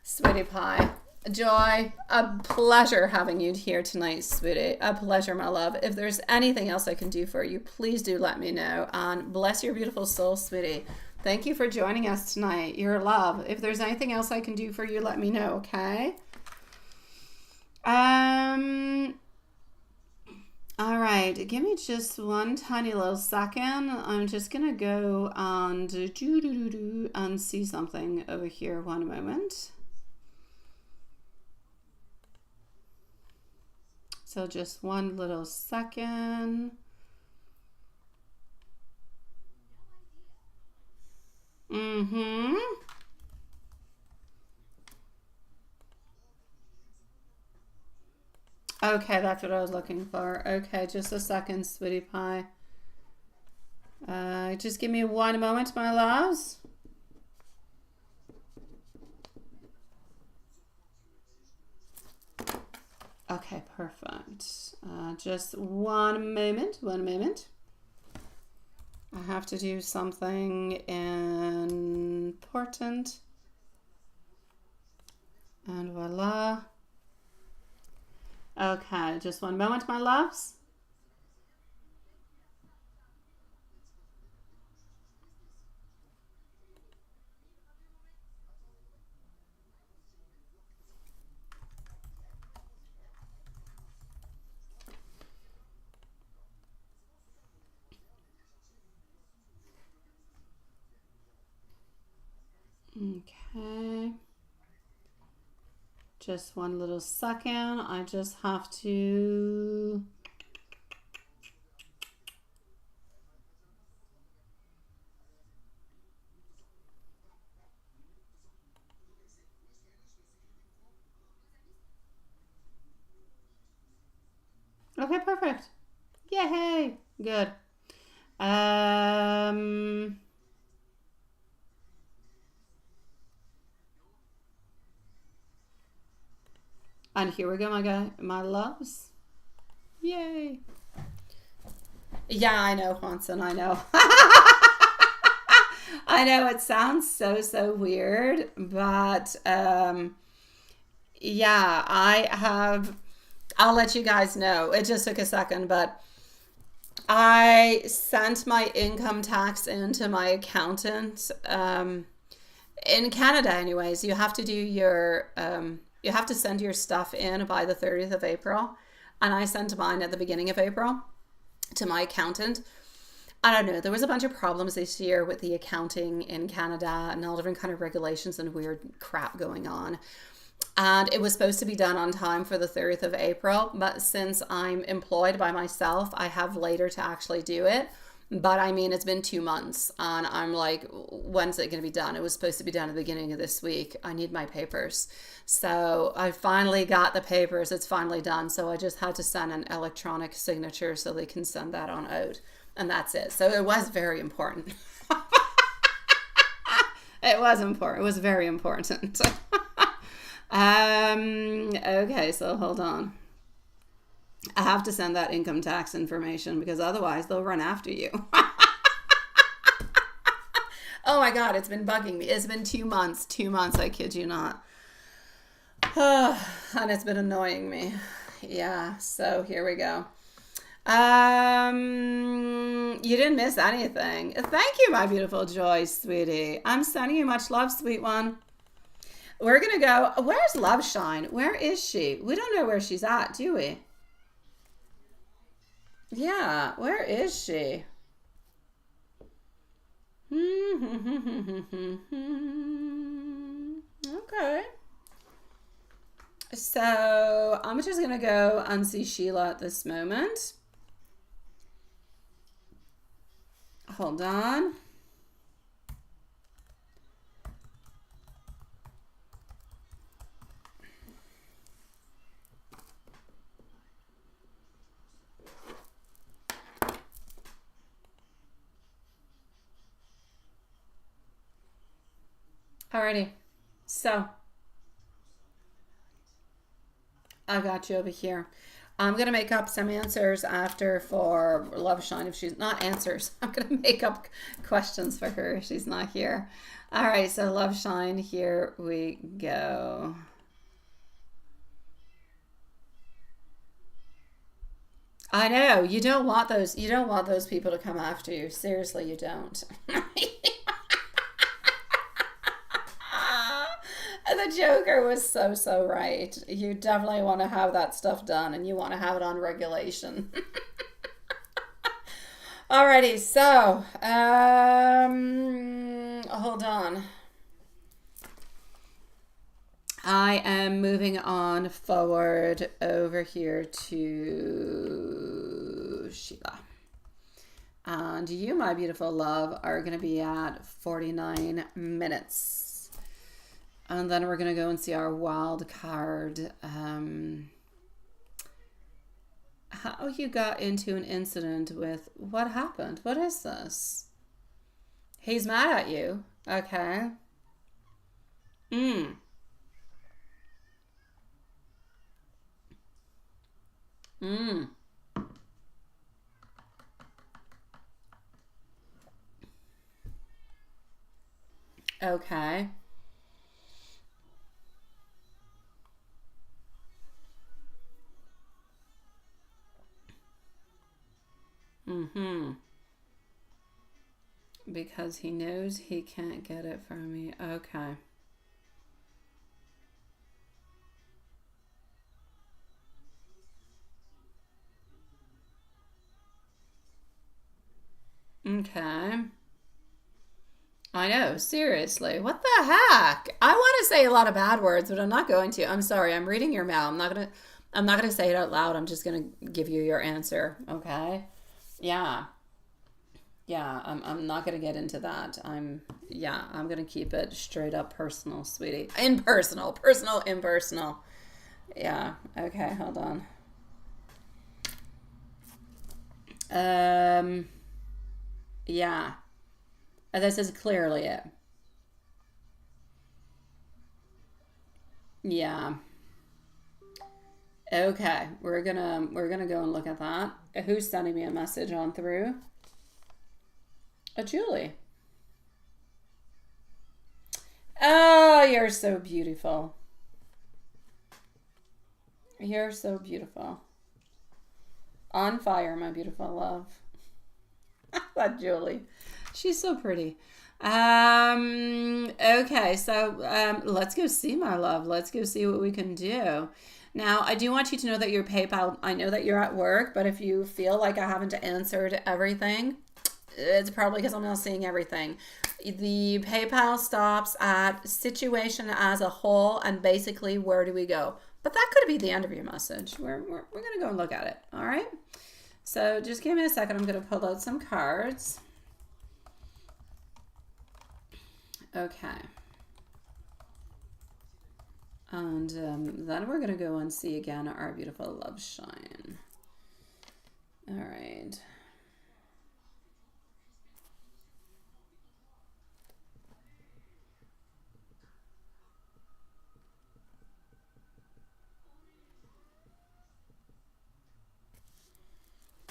Sweetie pie. Joy, a pleasure having you here tonight, sweetie. A pleasure, my love. If there's anything else I can do for you, please do let me know. And bless your beautiful soul, sweetie. Thank you for joining us tonight. Your love. If there's anything else I can do for you, let me know, okay? All right, give me just one tiny little second. I'm just gonna go and see something over here. One moment. So just one little second. Okay, that's what I was looking for. Okay, just a second, sweetie pie. Just give me one moment, my loves. Okay, perfect. Just one moment, I have to do something important. And voila. Okay, just one moment, my loves. Okay. Just one little second. I just have to... Okay, perfect. Yay! Good. And here we go, my loves. Yay! Yeah, I know, Hanson. I know. I know it sounds so weird, but yeah, I'll let you guys know. It just took a second, but I sent my income tax into my accountant. In Canada, anyways, you have to do your you have to send your stuff in by the 30th of April, and I sent mine at the beginning of April to my accountant. I don't know. There was a bunch of problems this year with the accounting in Canada and all different kind of regulations and weird crap going on. And it was supposed to be done on time for the 30th of April, but since I'm employed by myself, I have later to actually do it. But I mean, it's been 2 months, and I'm like, when's it going to be done? It was supposed to be done at the beginning of this week. I need my papers. So I finally got the papers. It's finally done. So I just had to send an electronic signature so they can send that on out. And that's it. So it was very important. It was important. It was very important. Okay, so hold on. I have to send that income tax information because otherwise they'll run after you. Oh my God, it's been bugging me. It's been 2 months. 2 months, I kid you not. And it's been annoying me. Yeah, so here we go. You didn't miss anything. Thank you, my beautiful Joyce, sweetie. I'm sending you much love, sweet one. We're going to go. Where's Love Shine? Where is she? We don't know where she's at, do we? Yeah, where is she? Okay. So I'm just going to go and see Sheila at this moment. Hold on. Alrighty, so I got you over here. I'm gonna make up some answers after for Love Shine if she's not answers. I'm gonna make up questions for her if she's not here. All right, so Love Shine, here we go. I know you don't want those. You don't want those people to come after you. Seriously, you don't. The Joker was so right. You definitely want to have that stuff done, and you want to have it on regulation. Alrighty, so hold on. I am moving on forward over here to Sheila. And you, my beautiful love, are going to be at 49 minutes. And then we're going to go and see our wild card. How you got into an incident with... What happened? What is this? He's mad at you. Okay. Okay. Because he knows he can't get it from me. Okay. Okay. I know, seriously. What the heck? I want to say a lot of bad words, but I'm not going to. I'm sorry. I'm reading your mail. I'm not gonna say it out loud. I'm just gonna give you your answer. Okay? Yeah. Yeah, I'm not gonna get into that. I'm gonna keep it straight up personal, sweetie. Impersonal. Personal, impersonal. Yeah. Okay, hold on. Um yeah. This is clearly it. Yeah. Okay, we're gonna go and look at that. Who's sending me a message on through? Julie. Oh, you're so beautiful. You're so beautiful. On fire, my beautiful love. That Julie. She's so pretty. Okay, so let's go see my love. Let's go see what we can do. Now, I do want you to know that your PayPal, I know that you're at work, but if you feel like I haven't answered everything, it's probably because I'm not seeing everything. The PayPal stops at situation as a whole, and basically, where do we go? But that could be the end of your message. We're going to go and look at it. All right? So just give me a second. I'm going to pull out some cards. Okay. And then we're going to go and see again our beautiful love shine. All right.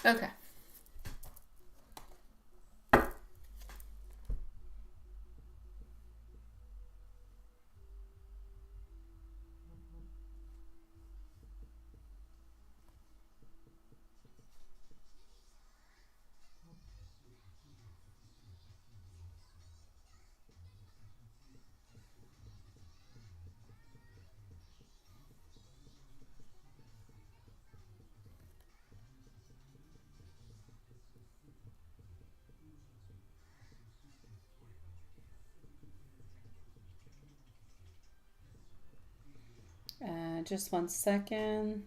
Okay. Just 1 second.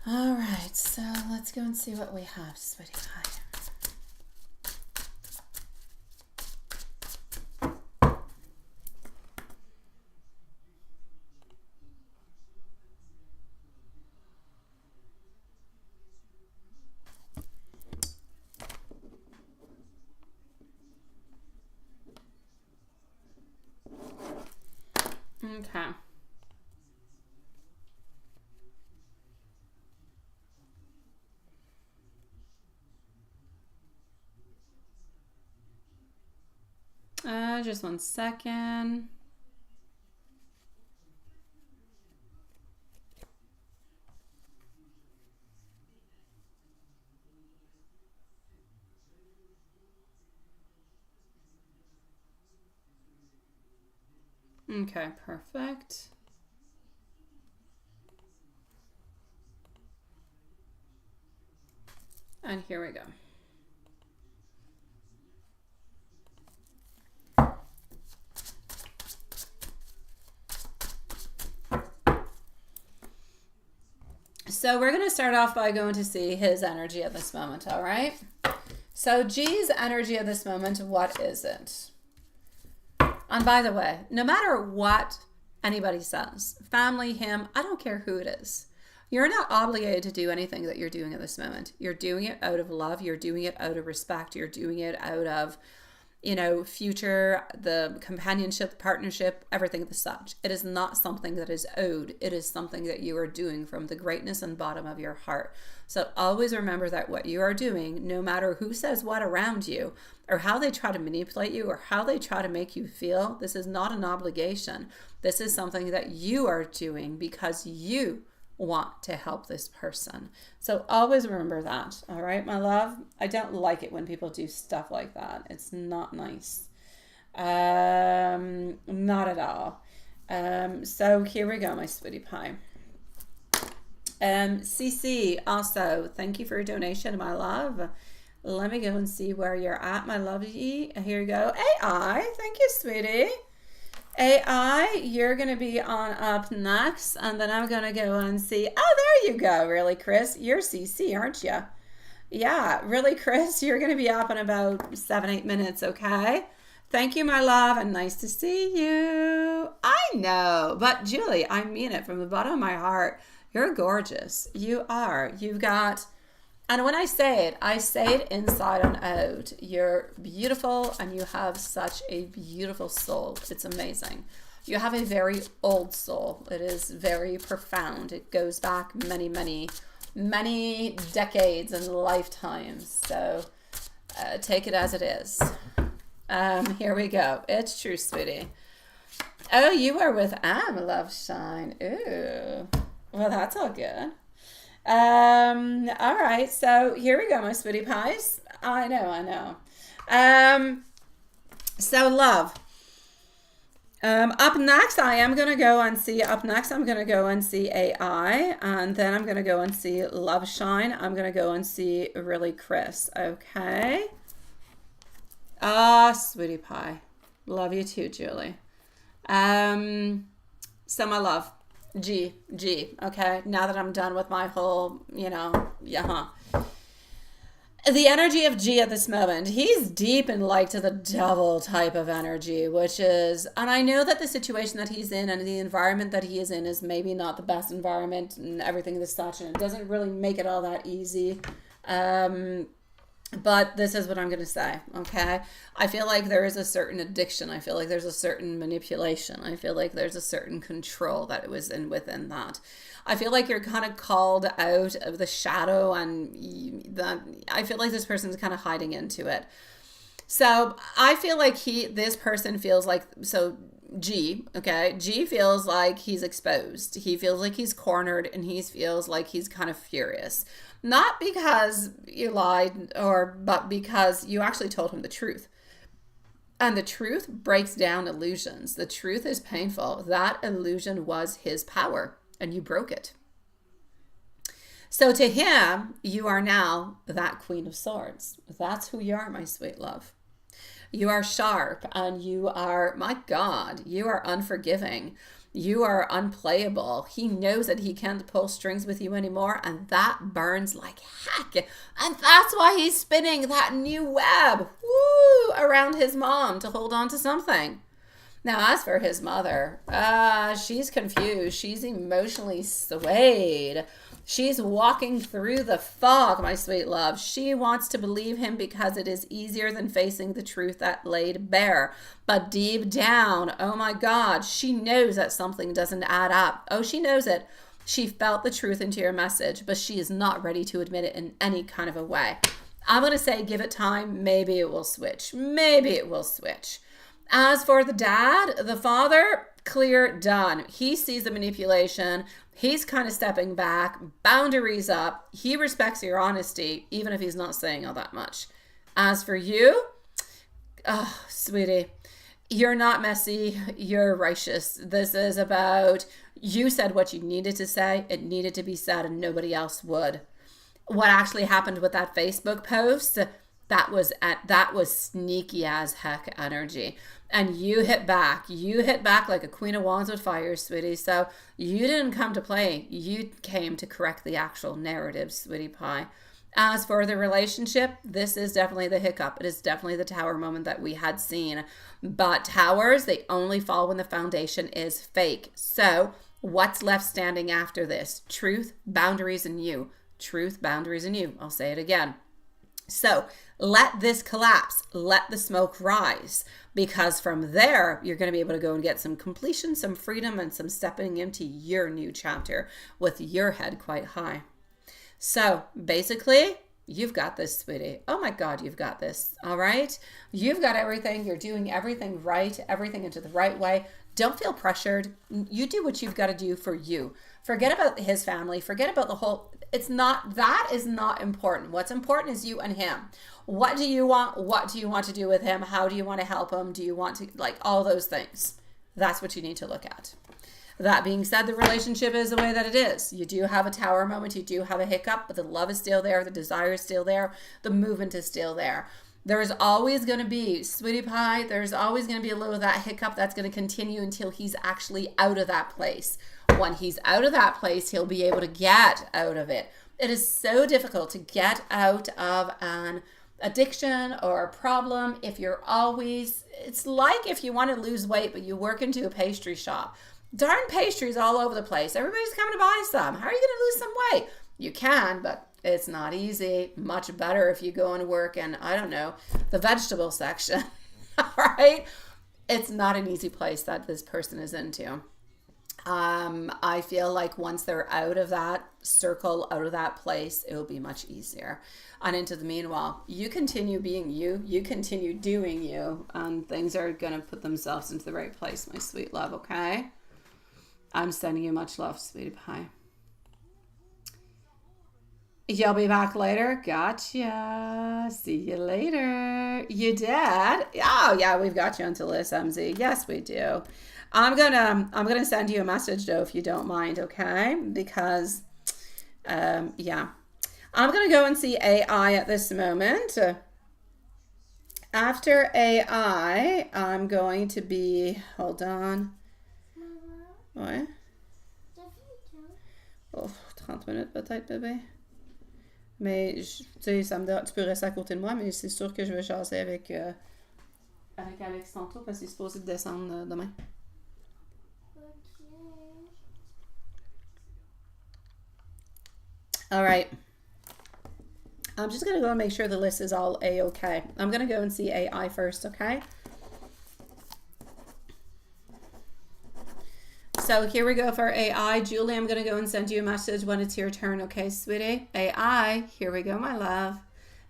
All right, so let's go and see what we have, sweetie pie. Okay. Just 1 second. Okay, perfect. And here we go. So we're going to start off by going to see his energy at this moment, all right? So G's energy at this moment, what is it? And by the way, no matter what anybody says, family, him, I don't care who it is. You're not obligated to do anything that you're doing at this moment. You're doing it out of love. You're doing it out of respect. You're doing it out of future, the companionship, the partnership, everything as such. It is not something that is owed. It is something that you are doing from the greatness and bottom of your heart. So always remember that what you are doing, no matter who says what around you, or how they try to manipulate you, or how they try to make you feel, this is not an obligation. This is something that you are doing because you want to help this person. So always remember that. All right, my love. I don't like it when people do stuff like that. It's not nice. Not at all. So here we go, my sweetie pie. CC, also, thank you for your donation, my love. Let me go and see where you're at, my lovey. Here you go. AI, thank you, sweetie. AI, you're going to be on up next, and then I'm going to go and see. Oh, there you go. Really, Chris? You're CC, aren't you? Yeah, really, Chris? You're going to be up in about 7-8 minutes, okay? Thank you, my love, and nice to see you. I know, but Julie, I mean it from the bottom of my heart. You're gorgeous. You are. You've got... And when I say it inside and out. You're beautiful and you have such a beautiful soul. It's amazing. You have a very old soul. It is very profound. It goes back many, many, many decades and lifetimes. So take it as it is. Here we go. It's true, sweetie. Oh, you are with Love Shine. Ooh. Well, that's all good. All right, so here we go, my sweetie pies. I know. So love. Up next, I'm going to go and see AI, and then I'm going to go and see Love Shine. I'm going to go and see Really Chris, okay? Sweetie pie. Love you too, Julie. So my love. G, okay? Now that I'm done with my whole, The energy of G at this moment, he's deep in like to the devil type of energy, which is, and I know that the situation that he's in and the environment that he is in is maybe not the best environment and everything this such, and it doesn't really make it all that easy. But this is what I'm going to say, okay? I feel like there is a certain addiction. I feel like there's a certain manipulation. I feel like there's a certain control that was within that. I feel like you're kind of called out of the shadow, and that I feel like this person's kind of hiding into it. So I feel like this person feels like, so G, okay? G feels like he's exposed. He feels like he's cornered, and he feels like he's kind of furious. Not because you lied, but because you actually told him the truth. And the truth breaks down illusions. The truth is painful. That illusion was his power, and you broke it. So to him, you are now that Queen of Swords. That's who you are, my sweet love. You are sharp, and you are, my God, you are unforgiving. You are unplayable. He knows that he can't pull strings with you anymore, and that burns like heck. And that's why he's spinning that new web around his mom to hold on to something. Now, as for his mother, she's confused. She's emotionally swayed. She's walking through the fog, my sweet love. She wants to believe him because it is easier than facing the truth that laid bare. But deep down, oh my God, she knows that something doesn't add up. Oh, she knows it. She felt the truth into your message, but she is not ready to admit it in any kind of a way. I'm going to say give it time. Maybe it will switch. As for the dad, the father, clear, done. He sees the manipulation. He's kind of stepping back, boundaries up. He respects your honesty, even if he's not saying all that much. As for you, sweetie, you're not messy. You're righteous. This is about, you said what you needed to say. It needed to be said, and nobody else would. What actually happened with that Facebook post, that was sneaky as heck energy. And you hit back. You hit back like a Queen of Wands with fire, sweetie. So you didn't come to play. You came to correct the actual narrative, sweetie pie. As for the relationship, this is definitely the hiccup. It is definitely the tower moment that we had seen. But towers, they only fall when the foundation is fake. So what's left standing after this? Truth, boundaries, and you. Truth, boundaries, and you. I'll say it again. So let this collapse, let the smoke rise, because from there, you're going to be able to go and get some completion, some freedom, and some stepping into your new chapter with your head quite high. So basically, you've got this, sweetie. Oh my God, you've got this. All right. You've got everything. You're doing everything right, everything into the right way. Don't feel pressured. You do what you've got to do for you. Forget about his family. Forget about the whole. That is not important. What's important is you and him. What do you want? What do you want to do with him? How do you want to help him? Do you want to, like, all those things? That's what you need to look at. That being said, the relationship is the way that it is. You do have a tower moment. You do have a hiccup, but the love is still there. The desire is still there. The movement is still there. There's always going to be, sweetie pie, there's always going to be a little of that hiccup that's going to continue until he's actually out of that place. When he's out of that place, he'll be able to get out of it. It is so difficult to get out of an addiction or a problem if you're always, it's like if you want to lose weight, but you work into a pastry shop. Darn pastries all over the place. Everybody's coming to buy some. How are you going to lose some weight? You can, but it's not easy. Much better if you go and work in, I don't know, the vegetable section. All right? It's not an easy place that this person is into. I feel like once they're out of that circle, out of that place, it will be much easier. And into the meanwhile, you continue being you, you continue doing you, and things are going to put themselves into the right place, my sweet love, okay? I'm sending you much love, sweetie pie. You'll be back later. Gotcha. See you later. You did? Oh yeah, we've got you until this, MZ. Yes, we do. I'm gonna send you a message though, if you don't mind, okay? Because yeah. I'm gonna go and see AI at this moment. After AI, I'm going to be, hold on. Ouais. Oh, 30 minutes peut-être, bébé. Mais, tu sais, tu peux rester à côté de moi, mais c'est sûr que je vais jaser avec Alex tantôt parce qu'il est supposé descendre demain. All right. I'm just going to go and make sure the list is all A-okay. I'm going to go and see AI first, okay? So here we go for AI. Julie, I'm going to go and send you a message when it's your turn, okay, sweetie? AI, here we go, my love.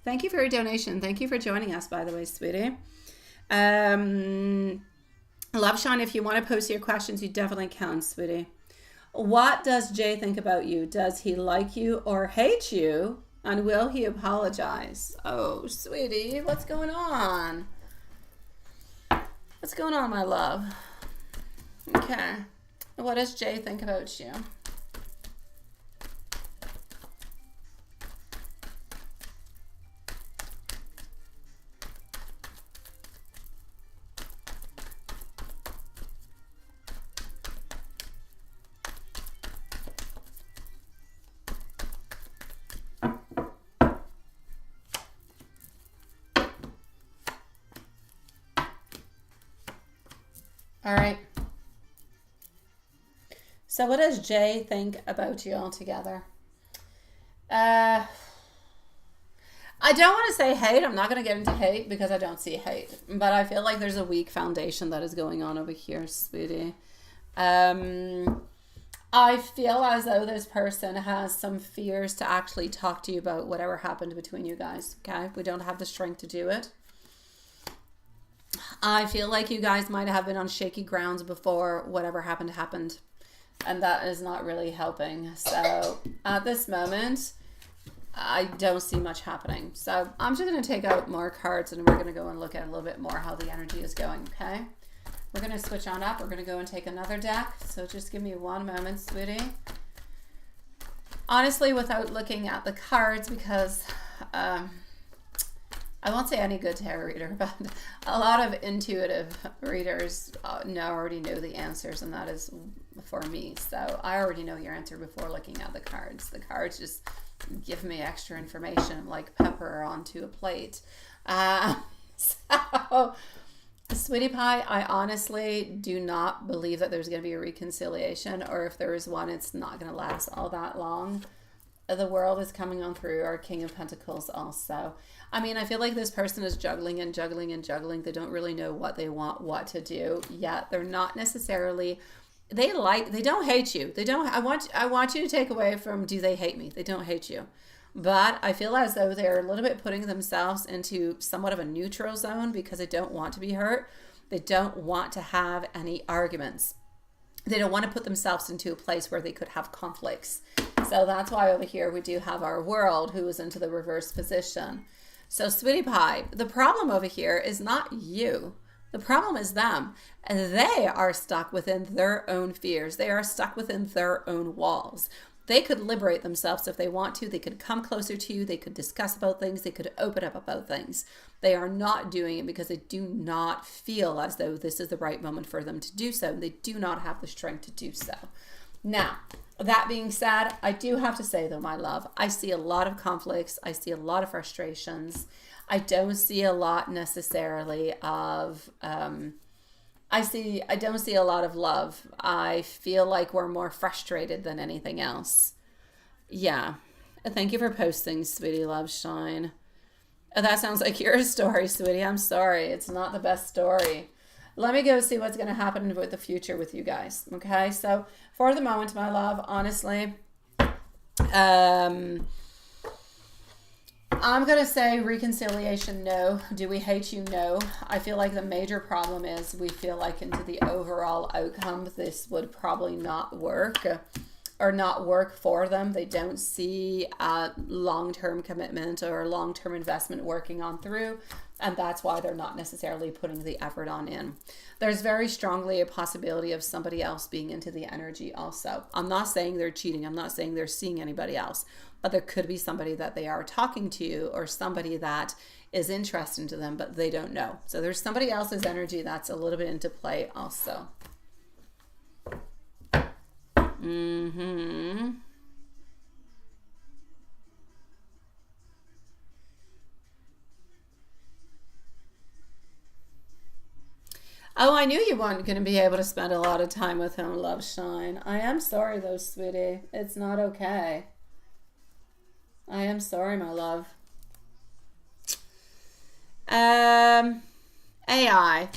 Thank you for your donation. Thank you for joining us, by the way, sweetie. Love Sean, if you want to post your questions, you definitely can, sweetie. What does Jay think about you? Does he like you or hate you? And will he apologize? Oh, sweetie, what's going on? What's going on, my love? Okay. What does Jay think about you? All right. So what does Jay think about you altogether? I don't want to say hate. I'm not going to get into hate because I don't see hate. But I feel like there's a weak foundation that is going on over here, sweetie. I feel as though this person has some fears to actually talk to you about whatever happened between you guys, okay? We don't have the strength to do it. I feel like you guys might have been on shaky grounds before whatever happened. And that is not really helping. So at this moment, I don't see much happening. So I'm just going to take out more cards and we're going to go and look at a little bit more how the energy is going, okay? We're going to switch on up. We're going to go and take another deck. So just give me one moment, sweetie. Honestly, without looking at the cards, because I won't say any good tarot reader, but a lot of intuitive readers already know the answers, and that is for me. So I already know your answer before looking at the cards. The cards just give me extra information like pepper onto a plate. So, sweetie pie, I honestly do not believe that there's going to be a reconciliation, or if there is one, it's not going to last all that long. the world is coming on through our King of Pentacles also. I mean, I feel like this person is juggling and juggling and juggling. They don't really know what they want, what to do yet. They're not necessarily, they don't hate you. They don't, I want you to take away from, do they hate me? They don't hate you. But I feel as though they're a little bit putting themselves into somewhat of a neutral zone because they don't want to be hurt. They don't want to have any arguments. They don't want to put themselves into a place where they could have conflicts. So that's why over here we do have our World, who is into the reverse position. So sweetie pie, the problem over here is not you. The problem is them. And they are stuck within their own fears. They are stuck within their own walls. They could liberate themselves if they want to. They could come closer to you. They could discuss about things. They could open up about things. They are not doing it because they do not feel as though this is the right moment for them to do so. They do not have the strength to do so. Now, that being said, I do have to say though, my love, I see a lot of conflicts. I see a lot of frustrations. I don't see a lot necessarily of, I don't see a lot of love. I feel like we're more frustrated than anything else. Yeah. Thank you for posting, sweetie love shine. That sounds like your story, sweetie. I'm sorry. It's not the best story. Let me go see what's going to happen with the future with you guys. Okay. So for the moment, my love, honestly, I'm going to say reconciliation, no. Do we hate you? No. I feel like the major problem is we feel like into the overall outcome, this would probably not work or not work for them. They don't see a long-term commitment or long-term investment working on through. And that's why they're not necessarily putting the effort on in. There's very strongly a possibility of somebody else being into the energy also. I'm not saying they're cheating. I'm not saying they're seeing anybody else. But there could be somebody that they are talking to or somebody that is interested to them, but they don't know. So there's somebody else's energy that's a little bit into play also. Oh, I knew you weren't going to be able to spend a lot of time with him, love shine. I am sorry though, sweetie. It's not okay. I am sorry, my love. AI.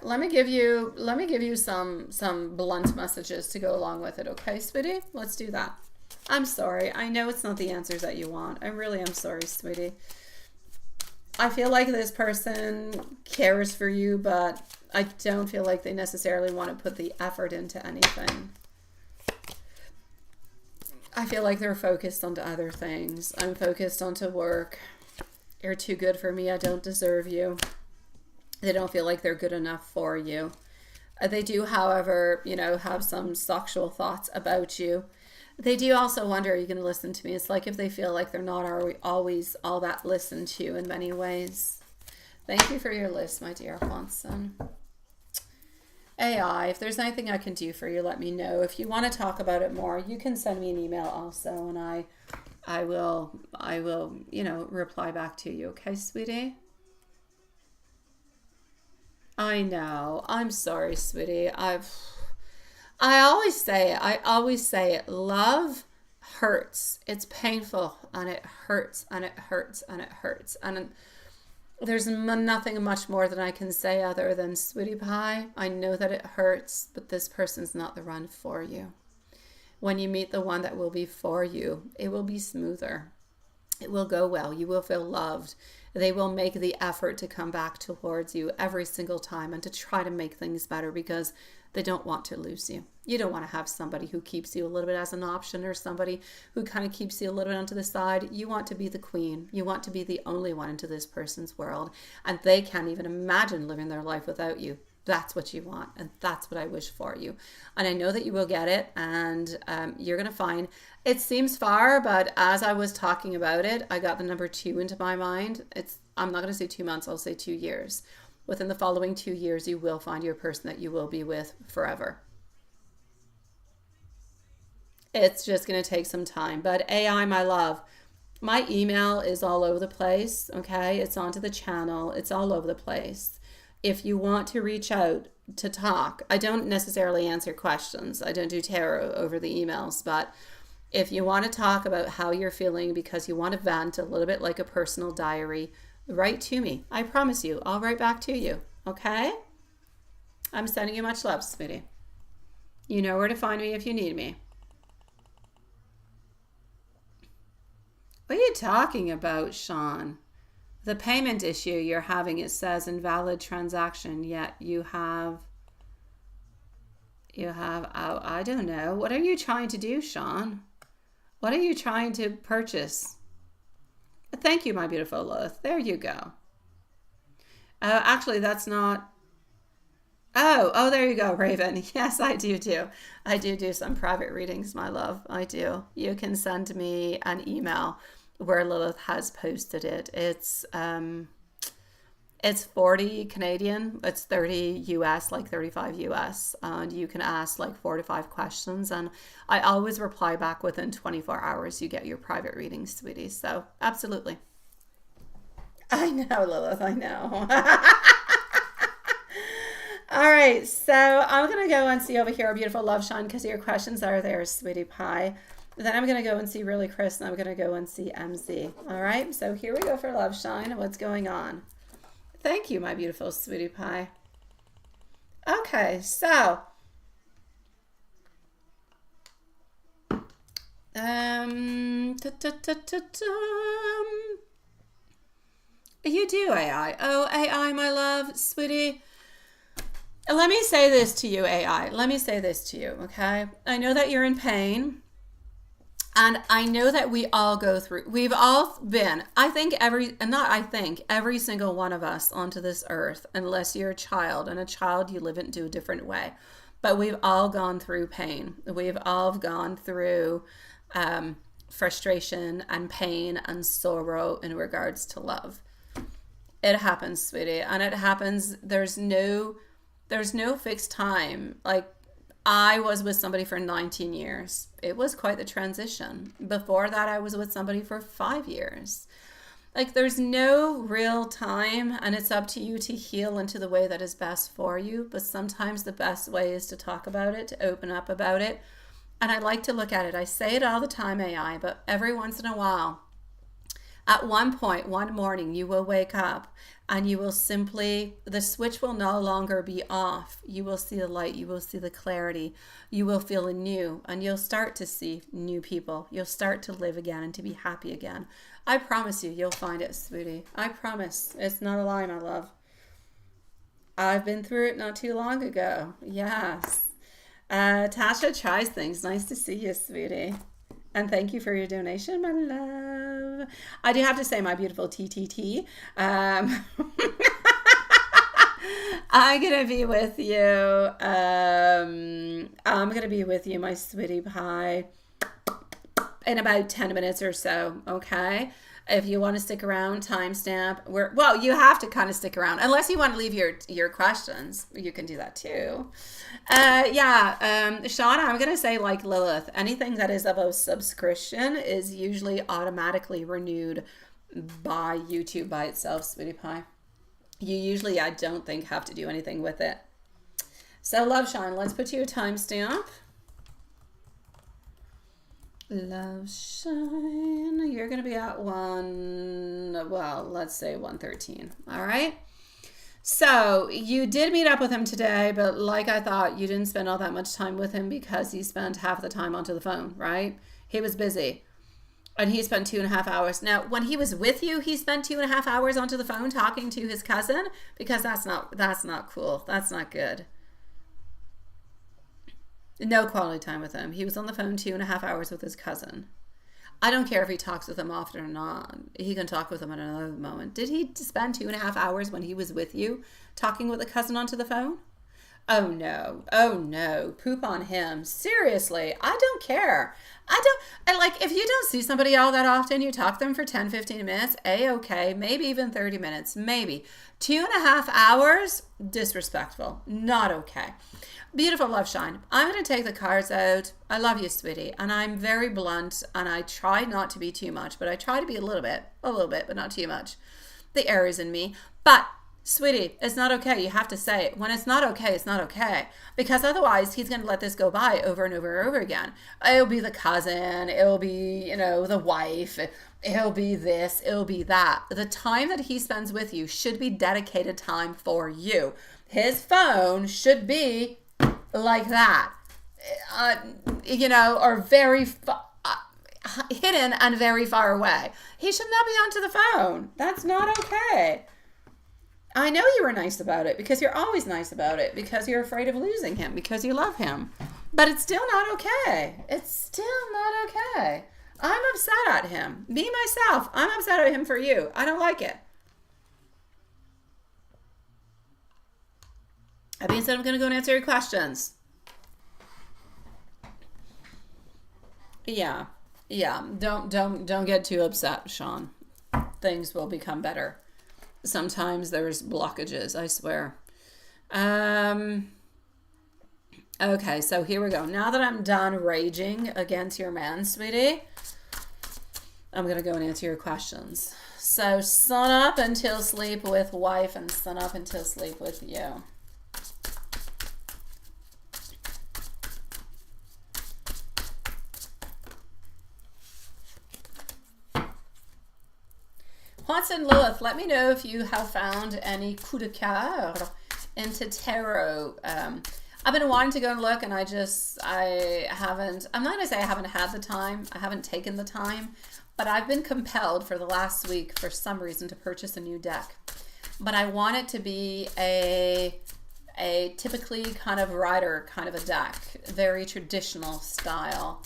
Let me give you some blunt messages to go along with it, okay, sweetie? Let's do that. I'm sorry. I know it's not the answers that you want. I really am sorry, sweetie. I feel like this person cares for you, but I don't feel like they necessarily want to put the effort into anything. I feel like they're focused onto other things. I'm focused onto work. You're too good for me. I don't deserve you. They don't feel like they're good enough for you. They do, however, have some sexual thoughts about you. They do also wonder, are you going to listen to me? It's like if they feel like they're not always all that listened to in many ways. Thank you for your list, my dear Hanson. AI, if there's anything I can do for you, let me know. If you want to talk about it more, you can send me an email also, and I will, reply back to you. Okay, sweetie? I know. I'm sorry, sweetie. I always say it. Love hurts. It's painful, and it hurts, and it hurts, and it hurts. And there's nothing much more that I can say other than, sweetie pie, I know that it hurts, but this person's not the one for you. When you meet the one that will be for you, it will be smoother. It will go well. You will feel loved. They will make the effort to come back towards you every single time and to try to make things better because they don't want to lose you. You don't want to have somebody who keeps you a little bit as an option or somebody who kind of keeps you a little bit onto the side. You want to be the queen. You want to be the only one into this person's world. And they can't even imagine living their life without you. That's what you want. And that's what I wish for you. And I know that you will get it. And you're going to find, it seems far, but as I was talking about it, I got the number 2 into my mind. I'm not going to say 2 months. I'll say 2 years. Within the following 2 years, you will find your person that you will be with forever. It's just going to take some time. But AI, my love, my email is all over the place, okay? It's onto the channel. It's all over the place. If you want to reach out to talk, I don't necessarily answer questions. I don't do tarot over the emails, but If you want to talk about how you're feeling because you want to vent a little bit like a personal diary, write to me. I promise you, I'll write back to you. Okay? I'm sending you much love, sweetie. You know where to find me if you need me. What are you talking about, Sean? The payment issue you're having, it says invalid transaction, yet you have, oh, I don't know. What are you trying to do, Sean? What are you trying to purchase? Thank you, my beautiful Lilith. There you go. Actually, that's not. Oh, there you go, Raven. Yes, I do. I do some private readings, my love. I do. You can send me an email where Lilith has posted it. It's 40 Canadian, it's 30 US, like 35 US, and you can ask like 4 to 5 questions, and I always reply back within 24 hours. You get your private readings, sweetie. So absolutely. I know, Lilith, I know. All right, so I'm going to go and see over here, beautiful Love Shine, because your questions are there, sweetie pie. Then I'm going to go and see Really Chris, and I'm going to go and see MZ. All right, so here we go for Love Shine. What's going on? Thank you, my beautiful sweetie pie. Okay, so you do, AI. Oh, AI, my love, sweetie. Let me say this to you, AI. Let me say this to you, okay? I know that you're in pain. And I know that we all go through, we've all been, every single one of us onto this earth, unless you're a child, and a child you live into a different way. But we've all gone through pain. We've all gone through frustration and pain and sorrow in regards to love. It happens, sweetie. And it happens, there's no fixed time. Like, I was with somebody for 19 years. It was quite the transition. Before that, I was with somebody for 5 years. Like, there's no real time, and it's up to you to heal into the way that is best for you. But sometimes the best way is to talk about it, to open up about it. And I like to look at it. I say it all the time, AI, but every once in a while, at one point, one morning, you will wake up and you will simply, the switch will no longer be off. You will see the light. You will see the clarity. You will feel anew, and you'll start to see new people. You'll start to live again and to be happy again. I promise you, you'll find it, sweetie. I promise. It's not a lie, my love. I've been through it not too long ago. Yes. Tasha tries things. Nice to see you, sweetie. And thank you for your donation, my love. I do have to say, my beautiful TTT, I'm going to be with you. I'm going to be with you, my sweetie pie, in about 10 minutes or so, okay? If you want to stick around, timestamp. Well, you have to kind of stick around. Unless you want to leave your questions. You can do that too. Shauna, I'm going to say, like Lilith, anything that is of a subscription is usually automatically renewed by YouTube by itself, sweetie pie. You usually, I don't think, have to do anything with it. So, Love Shine, let's put you a timestamp. Love Shine, you're going to be at let's say 1:13. All right. So you did meet up with him today, but like I thought, you didn't spend all that much time with him because he spent half the time onto the phone, right? He was busy. And he spent 2.5 hours. Now, when he was with you, he spent 2.5 hours onto the phone talking to his cousin, because that's not cool. That's not good. No quality time with him. He was on the phone 2.5 hours with his cousin. I don't care if he talks with him often or not. He can talk with him at another moment. Did he spend 2.5 hours when he was with you talking with a cousin onto the phone? Oh no. Poop on him. Seriously, I don't care. And like, if you don't see somebody all that often, you talk to them for 10, 15 minutes, okay, maybe even 30 minutes, maybe. 2.5 hours, disrespectful, not okay. Beautiful Love Shine. I'm going to take the cards out. I love you, sweetie. And I'm very blunt, and I try not to be too much, but I try to be a little bit, but not too much. The Aries in me. But Sweetie, it's not okay. You have to say it. When it's not okay, it's not okay. Because otherwise, he's going to let this go by over and over and over again. It'll be the cousin. It'll be, the wife. It'll be this. It'll be that. The time that he spends with you should be dedicated time for you. His phone should be like that. Or very hidden and very far away. He should not be onto the phone. That's not okay. I know you were nice about it because you're always nice about it because you're afraid of losing him because you love him. But it's still not okay. It's still not okay. I'm upset at him. Me, myself, I'm upset at him for you. I don't like it. That being said, I'm going to go and answer your questions. Yeah. Don't get too upset, Sean. Things will become better. Sometimes there's blockages, I swear. Okay, so here we go. Now that I'm done raging against your man, sweetie, I'm going to go and answer your questions. So, sun up until sleep with wife and sun up until sleep with you. Watson Lilith, let me know if you have found any coup de cœur into tarot. I've been wanting to go and look, and I haven't, I'm not going to say I haven't had the time. I haven't taken the time, but I've been compelled for the last week for some reason to purchase a new deck. But I want it to be a typically kind of rider kind of a deck, very traditional style.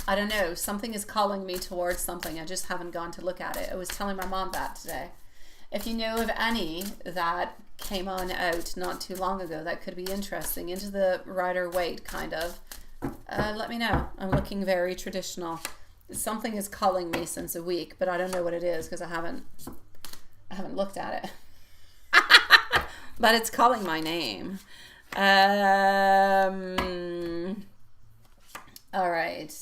I don't know, something is calling me towards something. I just haven't gone to look at it. I was telling my mom that today. If you know of any that came on out not too long ago that could be interesting, into the Rider-Waite kind of, let me know. I'm looking very traditional. Something is calling me since a week, but I don't know what it is because I haven't looked at it. But it's calling my name. All right.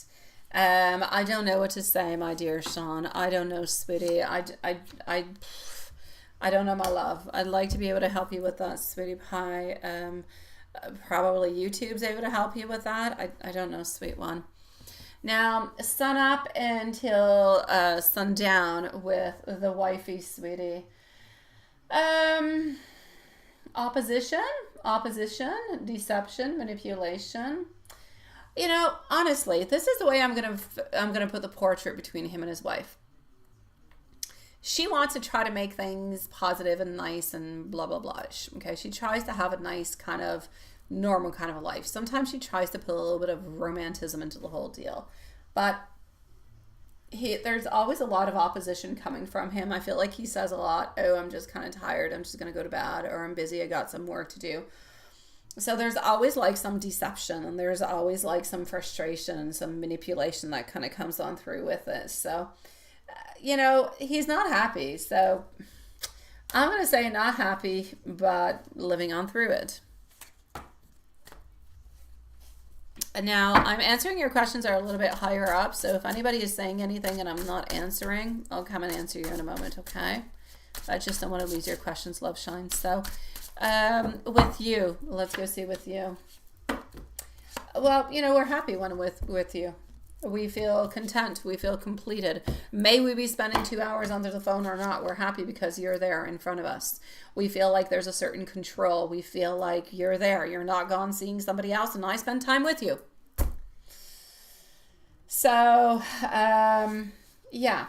I don't know what to say, my dear Sean. I don't know, sweetie. I don't know, my love. I'd like to be able to help you with that, sweetie pie. Probably YouTube's able to help you with that. I don't know, sweet one. Now, sun up until sundown with the wifey, sweetie. Opposition, deception, manipulation. Honestly, this is the way I'm gonna put the portrait between him and his wife. She wants to try to make things positive and nice and blah blah blah. Okay, she tries to have a nice kind of normal kind of a life. Sometimes she tries to put a little bit of romanticism into the whole deal, but there's always a lot of opposition coming from him. I feel like he says a lot. Oh, I'm just kind of tired. I'm just gonna go to bed, or I'm busy. I got some work to do. So there's always like some deception, and there's always like some frustration and some manipulation that kind of comes on through with this. So, he's not happy. So I'm going to say not happy, but living on through it. Now, I'm answering your questions are a little bit higher up. So if anybody is saying anything and I'm not answering, I'll come and answer you in a moment, okay? I just don't want to lose your questions, love shine. So with you, let's go see with you. Well, we're happy when with you. We feel content. We feel completed. May we be spending 2 hours under the phone or not, we're happy because you're there in front of us. We feel like there's a certain control. We feel like you're there. You're not gone seeing somebody else, and I spend time with you. So, yeah.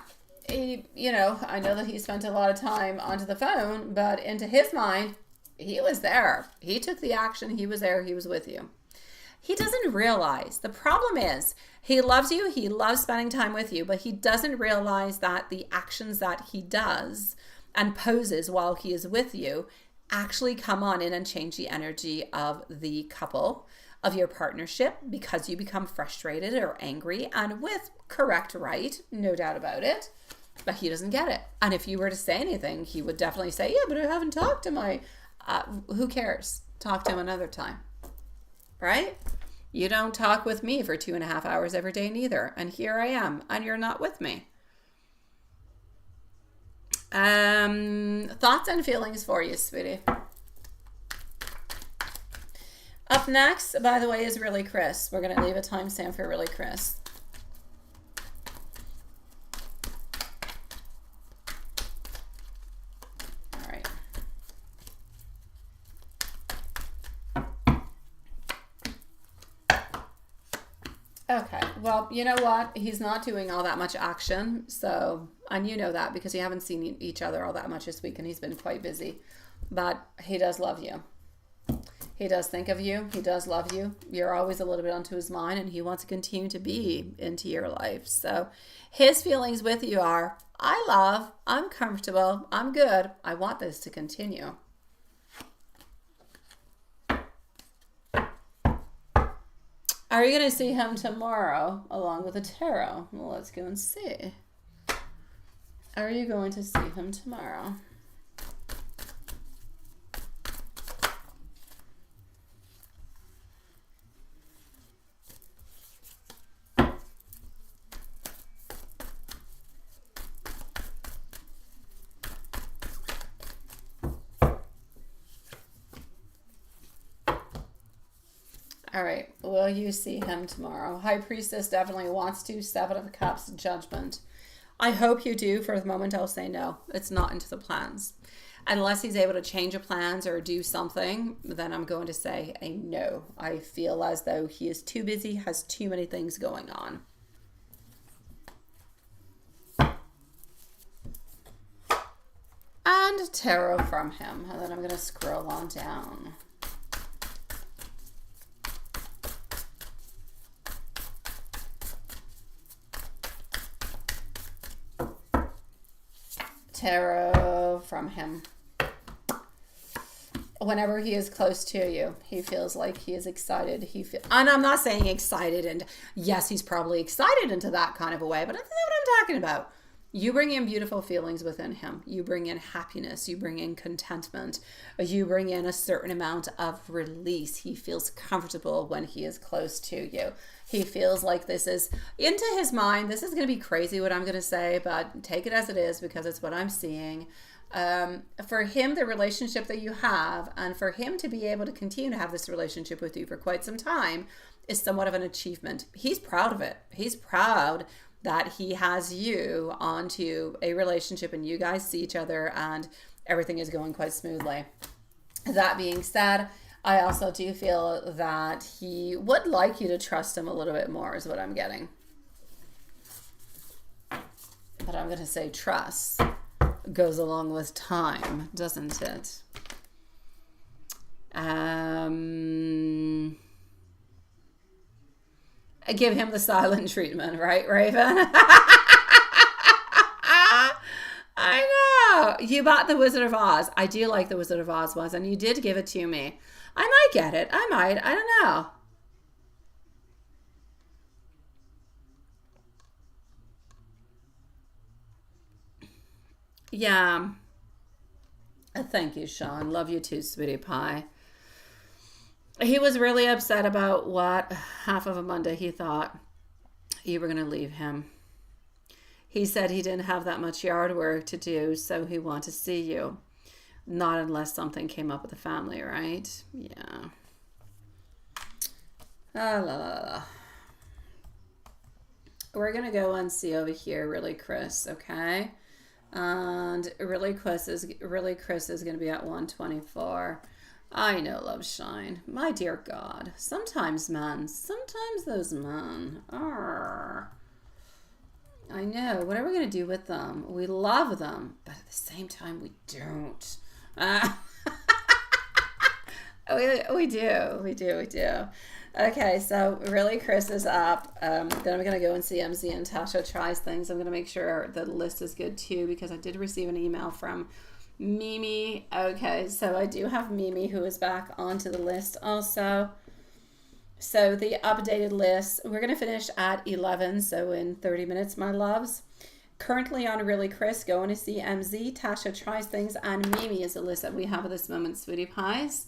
I know that he spent a lot of time onto the phone, but into his mind, he was there. He took the action. He was there. He was with you. He doesn't realize. The problem is he loves you. He loves spending time with you, but he doesn't realize that the actions that he does and poses while he is with you actually come on in and change the energy of the couple, of your partnership, because you become frustrated or angry, and with correct right, no doubt about it. But he doesn't get it. And if you were to say anything, he would definitely say, yeah, but I haven't talked to my... who cares? Talk to him another time. Right? You don't talk with me for 2.5 hours every day neither. And here I am. And you're not with me. Thoughts and feelings for you, sweetie. Up next, by the way, is Really Chris. We're going to leave a timestamp for Really Chris. All right. Okay, well, you know what? He's not doing all that much action, so, and you know that because you haven't seen each other all that much this week and he's been quite busy, but he does love you. He does think of you. He does love you. You're always a little bit onto his mind and he wants to continue to be into your life. So his feelings with you are, I love, I'm comfortable, I'm good. I want this to continue. Are you going to see him tomorrow along with the tarot? Well, let's go and see. Are you going to see him tomorrow? All right, will you see him tomorrow? High Priestess definitely wants to. Seven of Cups, Judgment. I hope you do. For the moment, I'll say no. It's not into the plans. Unless he's able to change the plans or do something, then I'm going to say a no. I feel as though he is too busy, has too many things going on. And tarot from him. And then I'm going to scroll on down. Tarot from him. Whenever he is close to you, he feels like he is excited. And I'm not saying excited, and yes, he's probably excited into that kind of a way, but that's not what I'm talking about. You bring in beautiful feelings within him. You bring in happiness. You bring in contentment. You bring in a certain amount of release. He feels comfortable when he is close to you. He feels like this is, into his mind, this is going to be crazy what I'm going to say, but take it as it is because it's what I'm seeing. For him, the relationship that you have, and for him to be able to continue to have this relationship with you for quite some time is somewhat of an achievement. He's proud of it. He's proud that he has you onto a relationship and you guys see each other and everything is going quite smoothly. That being said, I also do feel that he would like you to trust him a little bit more is what I'm getting. But I'm going to say trust goes along with time, doesn't it? Give him the silent treatment, right, Raven? I know. You bought the Wizard of Oz. I do like the Wizard of Oz ones, and you did give it to me. I might get it. I might. I don't know. Yeah. Thank you, Sean. Love you too, sweetie pie. He was really upset about what half of a Monday he thought you were going to leave him. He said he didn't have that much yard work to do, so he wanted to see you. Not unless something came up with the family, right? Yeah. La, la, la. We're going to go and see over here, Really Chris, okay? And Really Chris is going to be at 124. I know, love shine. My dear God. Sometimes those men are. I know. What are we going to do with them? We love them, but at the same time, we don't. We do. Okay, so Really Chris is up. Then I'm going to go and see MZ and Tasha tries things. I'm going to make sure the list is good too because I did receive an email from Mimi. Okay, so I do have Mimi who is back onto the list also. So the updated list, we're going to finish at 11, so in 30 minutes, my loves. Currently on Really Chris, going to see MZ, Tasha tries things, and Mimi is the list that we have at this moment, sweetie pies.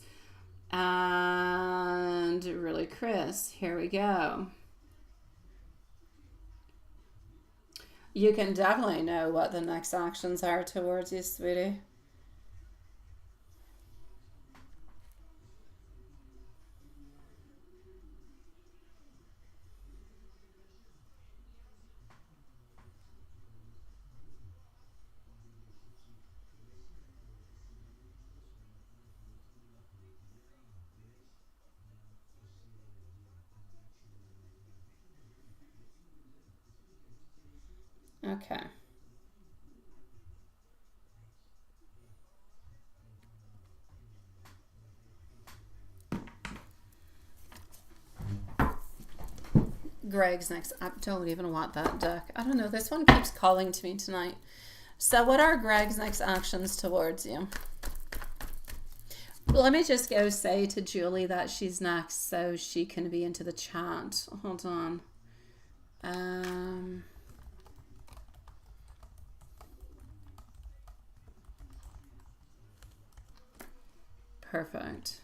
And Really Chris, here we go. You can definitely know what the next actions are towards you, sweetie. Okay. Greg's next. I don't even want that deck. I don't know. This one keeps calling to me tonight. So what are Greg's next actions towards you? Let me just go say to Julie that she's next so she can be into the chat. Hold on. Perfect.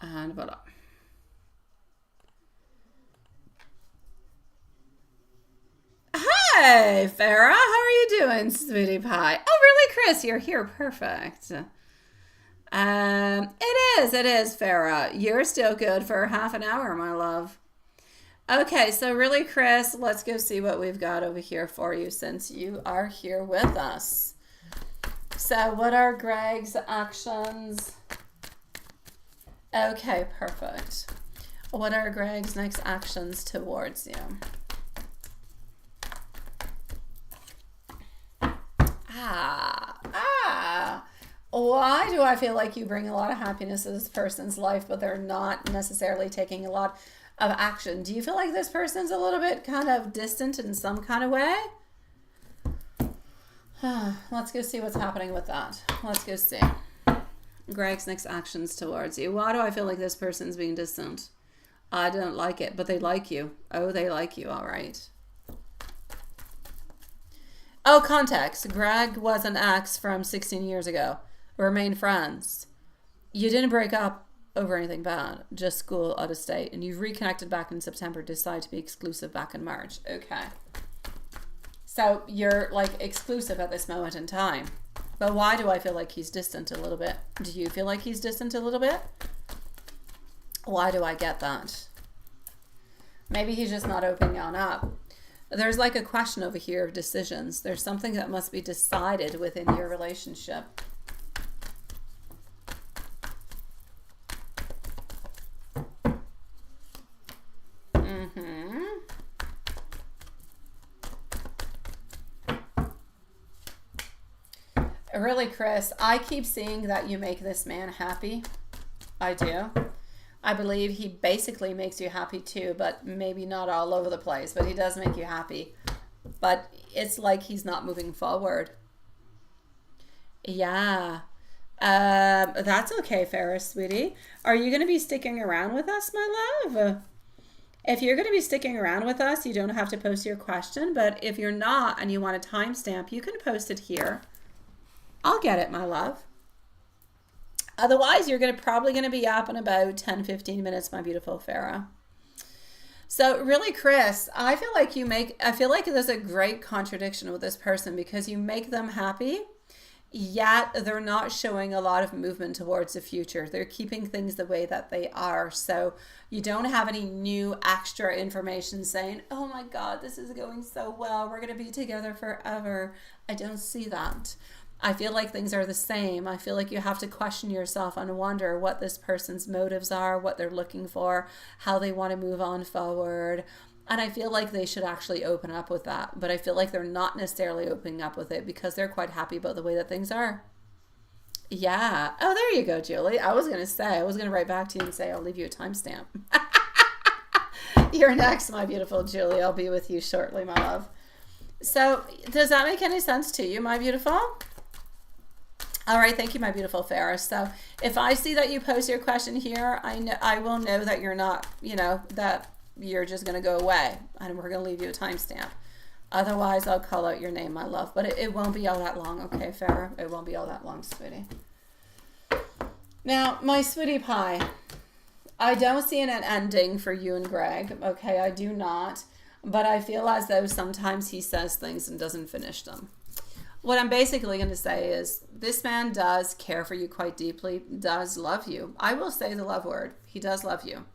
And voila. Hi, Farah. How are you doing, sweetie pie? Oh, really, Chris? You're here. Perfect. It is, Farah. You're still good for half an hour, my love. Okay, so really, Chris, let's go see what we've got over here for you since you are here with us. So what are Greg's actions? Okay, perfect. What are Greg's next actions towards you? Why do I feel like you bring a lot of happiness to this person's life, but they're not necessarily taking a lot of action? Do you feel like this person's a little bit kind of distant in some kind of way? Let's go see what's happening with that. Let's go see. Greg's next actions towards you. Why do I feel like this person's being distant? I don't like it, but they like you. Oh, they like you. All right. Oh, context. Greg was an ex from 16 years ago. Remain friends. You didn't break up over anything bad, just school, out of state, and you've reconnected back in September, decide to be exclusive back in March. Okay. So you're like exclusive at this moment in time. But why do I feel like he's distant a little bit? Do you feel like he's distant a little bit? Why do I get that? Maybe he's just not opening on up. There's like a question over here of decisions. There's something that must be decided within your relationship. Really, Chris, I keep seeing that you make this man happy. I do. I believe he basically makes you happy too, but maybe not all over the place, but he does make you happy. But it's like he's not moving forward. Yeah. That's okay, Ferris, sweetie. Are you going to be sticking around with us, my love? If you're going to be sticking around with us, you don't have to post your question, but if you're not and you want a timestamp, you can post it here. I'll get it, my love. Otherwise, you're probably going to be up in about 10-15 minutes, my beautiful Farah. So really, Chris, I feel like there's a great contradiction with this person because you make them happy, yet they're not showing a lot of movement towards the future. They're keeping things the way that they are. So you don't have any new extra information saying, oh my God, this is going so well. We're going to be together forever. I don't see that. I feel like things are the same. I feel like you have to question yourself and wonder what this person's motives are, what they're looking for, how they want to move on forward. And I feel like they should actually open up with that. But I feel like they're not necessarily opening up with it because they're quite happy about the way that things are. Yeah. Oh, there you go, Julie. I was going to write back to you and say, I'll leave you a timestamp. You're next, my beautiful Julie. I'll be with you shortly, my love. So does that make any sense to you, my beautiful? All right, thank you, my beautiful Ferris. So if I see that you post your question here, I will know that you're not, that you're just going to go away and we're going to leave you a timestamp. Otherwise, I'll call out your name, my love. But it won't be all that long, okay, Farah? It won't be all that long, sweetie. Now, my sweetie pie, I don't see an ending for you and Greg. Okay, I do not. But I feel as though sometimes he says things and doesn't finish them. What I'm basically going to say is this man does care for you quite deeply, does love you. I will say the love word. He does love you.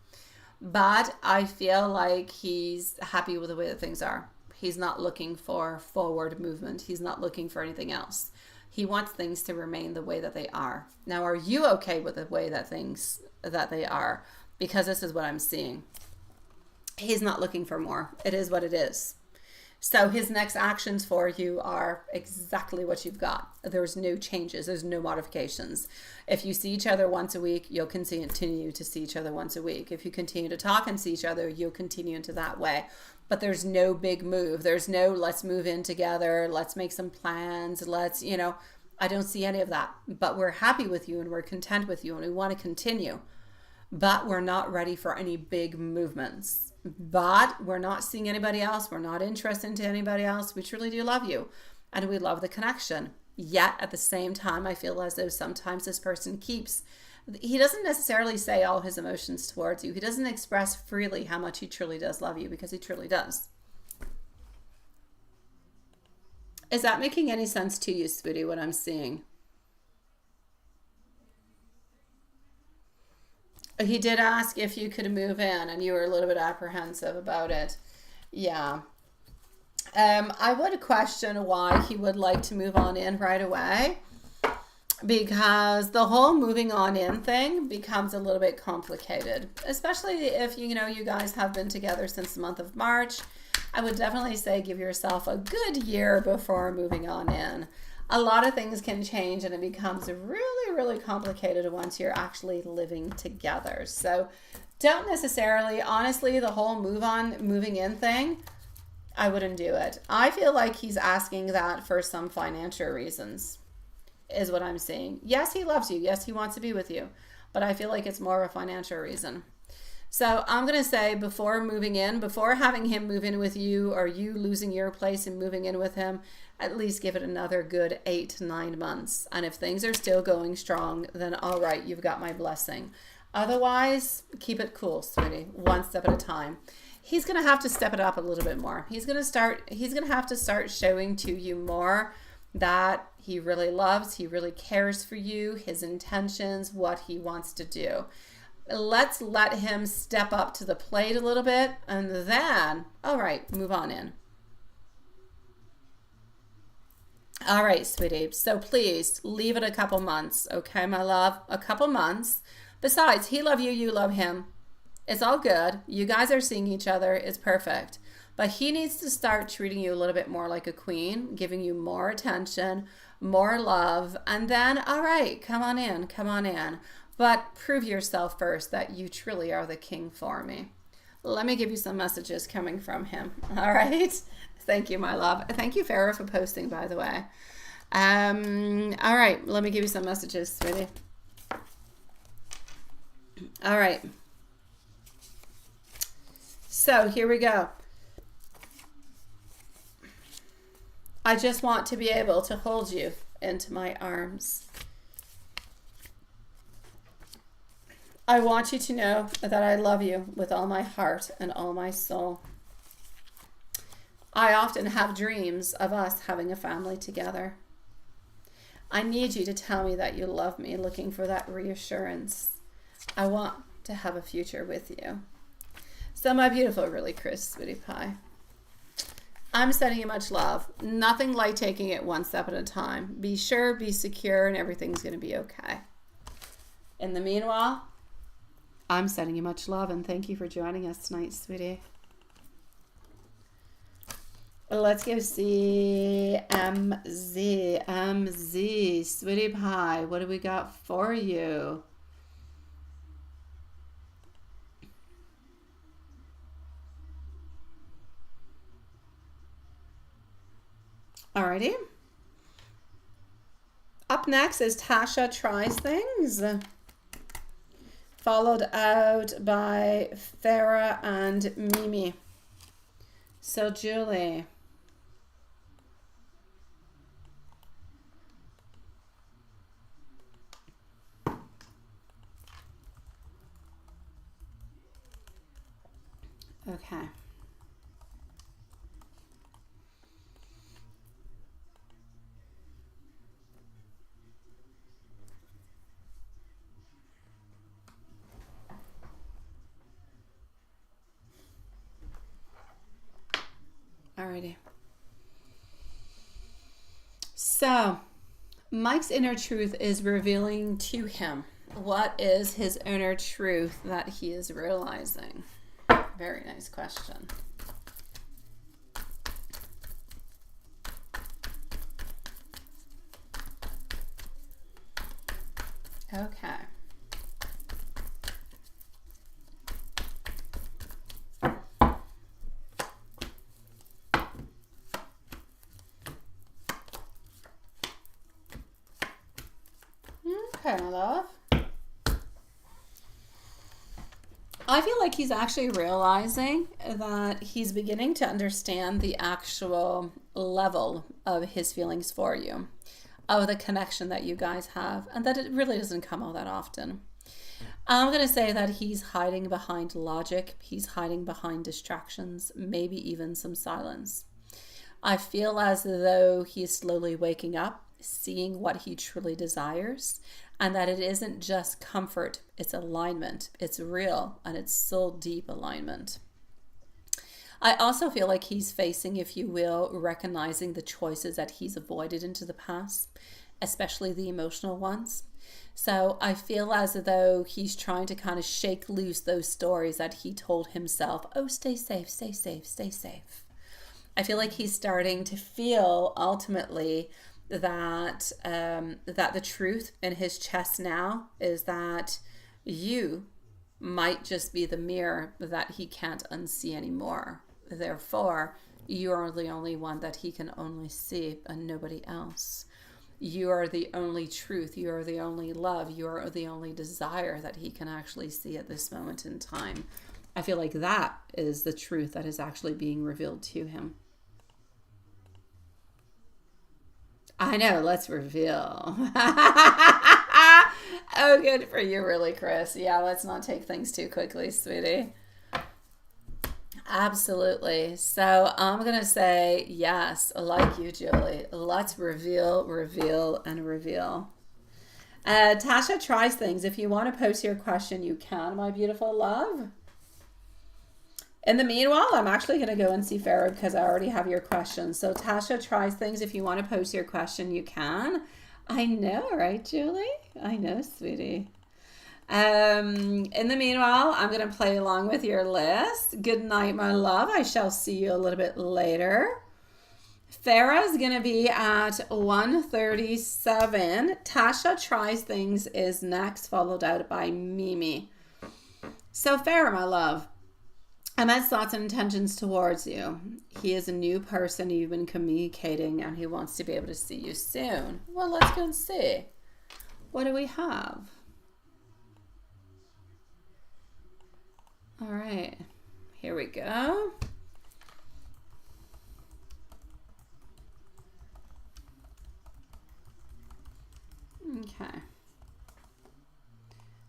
But I feel like he's happy with the way that things are. He's not looking for forward movement. He's not looking for anything else. He wants things to remain the way that they are. Now, are you okay with the way that they are? Because this is what I'm seeing. He's not looking for more. It is what it is. So his next actions for you are exactly what you've got. There's no changes. There's no modifications. If you see each other once a week, you'll continue to see each other once a week. If you continue to talk and see each other, you'll continue into that way. But there's no big move. There's no let's move in together. Let's make some plans. Let's, I don't see any of that. But we're happy with you and we're content with you and we want to continue. But we're not ready for any big movements. But we're not seeing anybody else. We're not interested in anybody else. We truly do love you. And we love the connection. Yet at the same time, I feel as though sometimes this person he doesn't necessarily say all his emotions towards you. He doesn't express freely how much he truly does love you, because he truly does. Is that making any sense to you, sweetie, what I'm seeing? He did ask if you could move in, and you were a little bit apprehensive about it. Yeah. I would question why he would like to move on in right away, because the whole moving on in thing becomes a little bit complicated, especially if you guys have been together since the month of March. I would definitely say give yourself a good year before moving on in. A lot of things can change and it becomes really, really complicated once you're actually living together. So don't necessarily, honestly, the whole moving in thing, I wouldn't do it. I feel like he's asking that for some financial reasons, is what I'm seeing. Yes, he loves you. Yes, he wants to be with you. But I feel like it's more of a financial reason. So I'm going to say before having him move in with you, or you losing your place and moving in with him, at least give it another good 8 to 9 months. And if things are still going strong, then all right, you've got my blessing. Otherwise, keep it cool, sweetie, one step at a time. He's going to have to step it up a little bit more. He's going to have to start showing to you more that he really loves, he really cares for you, his intentions, what he wants to do. Let's let him step up to the plate a little bit, and then, all right, move on in. All right, sweetie. So please leave it a couple months, okay, my love? A couple months. Besides, he loves you, you love him. It's all good. You guys are seeing each other. It's perfect. But he needs to start treating you a little bit more like a queen, giving you more attention, more love, and then, all right, come on in, come on in. But prove yourself first that you truly are the king for me. Let me give you some messages coming from him. All right. Thank you, my love. Thank you, Farrah, for posting, by the way. All right. Let me give you some messages, sweetie. All right. So here we go. I just want to be able to hold you into my arms. I want you to know that I love you with all my heart and all my soul. I often have dreams of us having a family together. I need you to tell me that you love me, looking for that reassurance. I want to have a future with you. So my beautiful, really Chris, sweetie pie, I'm sending you much love. Nothing like taking it one step at a time. Be sure, be secure, and everything's going to be okay. In the meanwhile, I'm sending you much love, and thank you for joining us tonight, sweetie. Let's go see MZ, sweetie pie. What do we got for you? Alrighty. Up next is Tasha Tries Things, followed out by Farrah and Mimi. So Julie. Okay. Alrighty. So, Mike's inner truth is revealing to him. What is his inner truth that he is realizing? Very nice question. Okay. Okay, my love. I feel like he's actually realizing that he's beginning to understand the actual level of his feelings for you, of the connection that you guys have, and that it really doesn't come all that often. I'm going to say that he's hiding behind logic, he's hiding behind distractions, maybe even some silence. I feel as though he's slowly waking up, seeing what he truly desires, and that it isn't just comfort, it's alignment, it's real, and it's soul deep alignment. I also feel like he's facing, if you will, recognizing the choices that he's avoided into the past, especially the emotional ones. So I feel as though he's trying to kind of shake loose those stories that he told himself, oh, stay safe, stay safe, stay safe. I feel like he's starting to feel ultimately that that the truth in his chest now is that you might just be the mirror that he can't unsee anymore. Therefore, you are the only one that he can only see and nobody else. You are the only truth. You are the only love. You are the only desire that he can actually see at this moment in time. I feel like that is the truth that is actually being revealed to him. I know, let's reveal. Oh, good for you, really, Chris. Yeah, let's not take things too quickly, sweetie. Absolutely. So I'm going to say yes, like you, Julie. Let's reveal, reveal, and reveal. Tasha tries things. If you want to post your question, you can, my beautiful love. In the meanwhile, I'm actually going to go and see Farah because I already have your question. So Tasha tries things. If you want to post your question, you can. I know, right, Julie? I know, sweetie. In the meanwhile, I'm going to play along with your list. Good night, my love. I shall see you a little bit later. Farah is going to be at 1:37. Tasha tries things is next, followed out by Mimi. So Farah, my love, Ahmed's thoughts and intentions towards you. He is a new person you've been communicating and he wants to be able to see you soon. Well, let's go and see. What do we have? All right, here we go. Okay.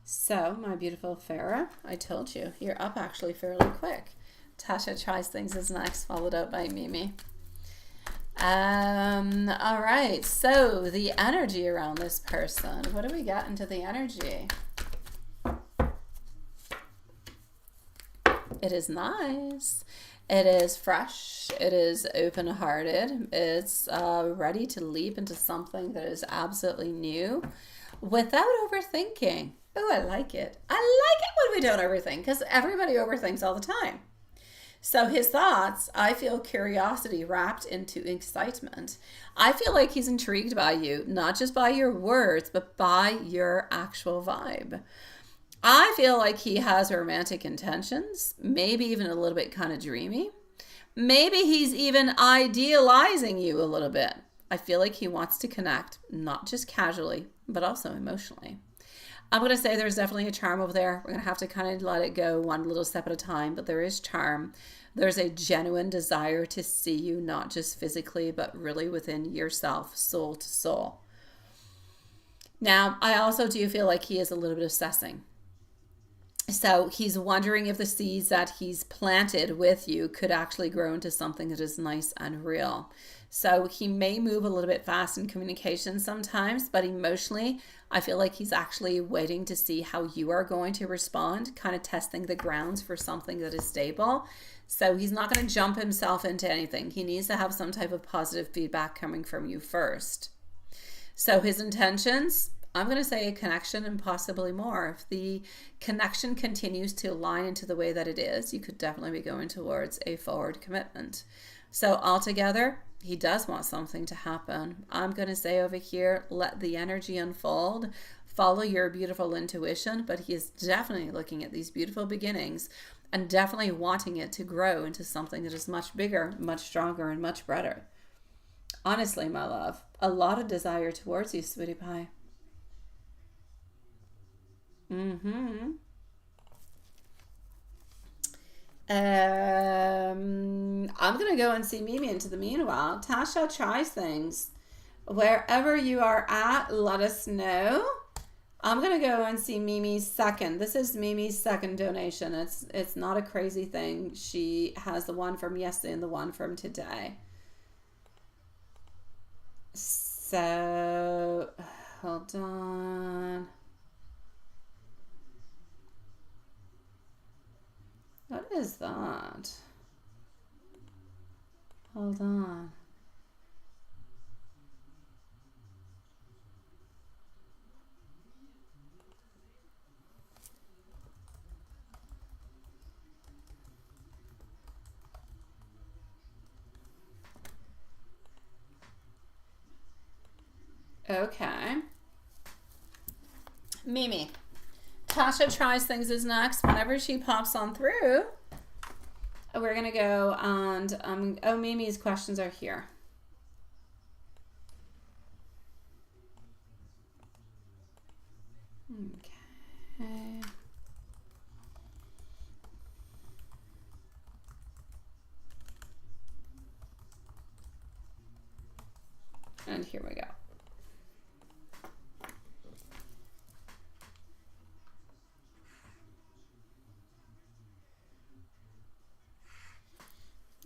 So, my beautiful Farah, I told you, you're up actually fairly quick. Tasha tries things is next, followed up by Mimi. All right, so the energy around this person. What do we got into the energy? It is nice. It is fresh. It is open-hearted. It's ready to leap into something that is absolutely new without overthinking. Oh, I like it. I like it when we don't overthink because everybody overthinks all the time. So his thoughts, I feel curiosity wrapped into excitement. I feel like he's intrigued by you, not just by your words, but by your actual vibe. I feel like he has romantic intentions, maybe even a little bit kind of dreamy. Maybe he's even idealizing you a little bit. I feel like he wants to connect, not just casually, but also emotionally. I'm going to say there's definitely a charm over there. We're going to have to kind of let it go one little step at a time, but there is charm. There's a genuine desire to see you, not just physically, but really within yourself, soul to soul. Now, I also do feel like he is a little bit obsessing. So he's wondering if the seeds that he's planted with you could actually grow into something that is nice and real. So he may move a little bit fast in communication sometimes, but emotionally, I feel like he's actually waiting to see how you are going to respond, kind of testing the grounds for something that is stable. So he's not going to jump himself into anything. He needs to have some type of positive feedback coming from you first. So his intentions, I'm going to say a connection and possibly more. If the connection continues to align into the way that it is, you could definitely be going towards a forward commitment. So altogether, he does want something to happen. I'm going to say over here, let the energy unfold. Follow your beautiful intuition, but he is definitely looking at these beautiful beginnings and definitely wanting it to grow into something that is much bigger, much stronger, and much better. Honestly, my love, a lot of desire towards you, sweetie pie. Mm-hmm. I'm gonna go and see Mimi into the meanwhile. Tasha tries things. Wherever you are at, let us know. I'm gonna go and see Mimi's second. This is Mimi's second donation. It's not a crazy thing. She has the one from yesterday and the one from today. So hold on. What is that? Hold on. Okay. Mimi. Tasha tries things is next. Whenever she pops on through, we're going to go and, oh, Mimi's questions are here. Okay. And here we go.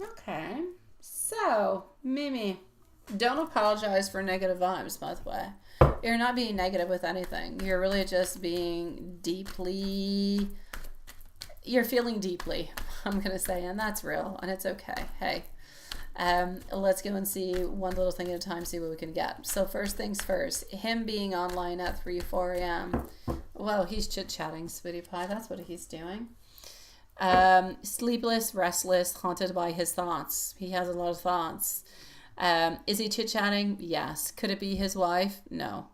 Okay, so Mimi, don't apologize for negative vibes, by the way. You're not being negative with anything. You're really just being deeply, you're feeling deeply, I'm going to say, and that's real, and it's okay. Hey, let's go and see one little thing at a time, see what we can get. So first things first, him being online at 4 a.m. Well, he's chit-chatting, sweetie pie. That's what he's doing. Sleepless, restless, haunted by his thoughts. He has a lot of thoughts. Is he chit-chatting? Yes. Could it be his wife? No.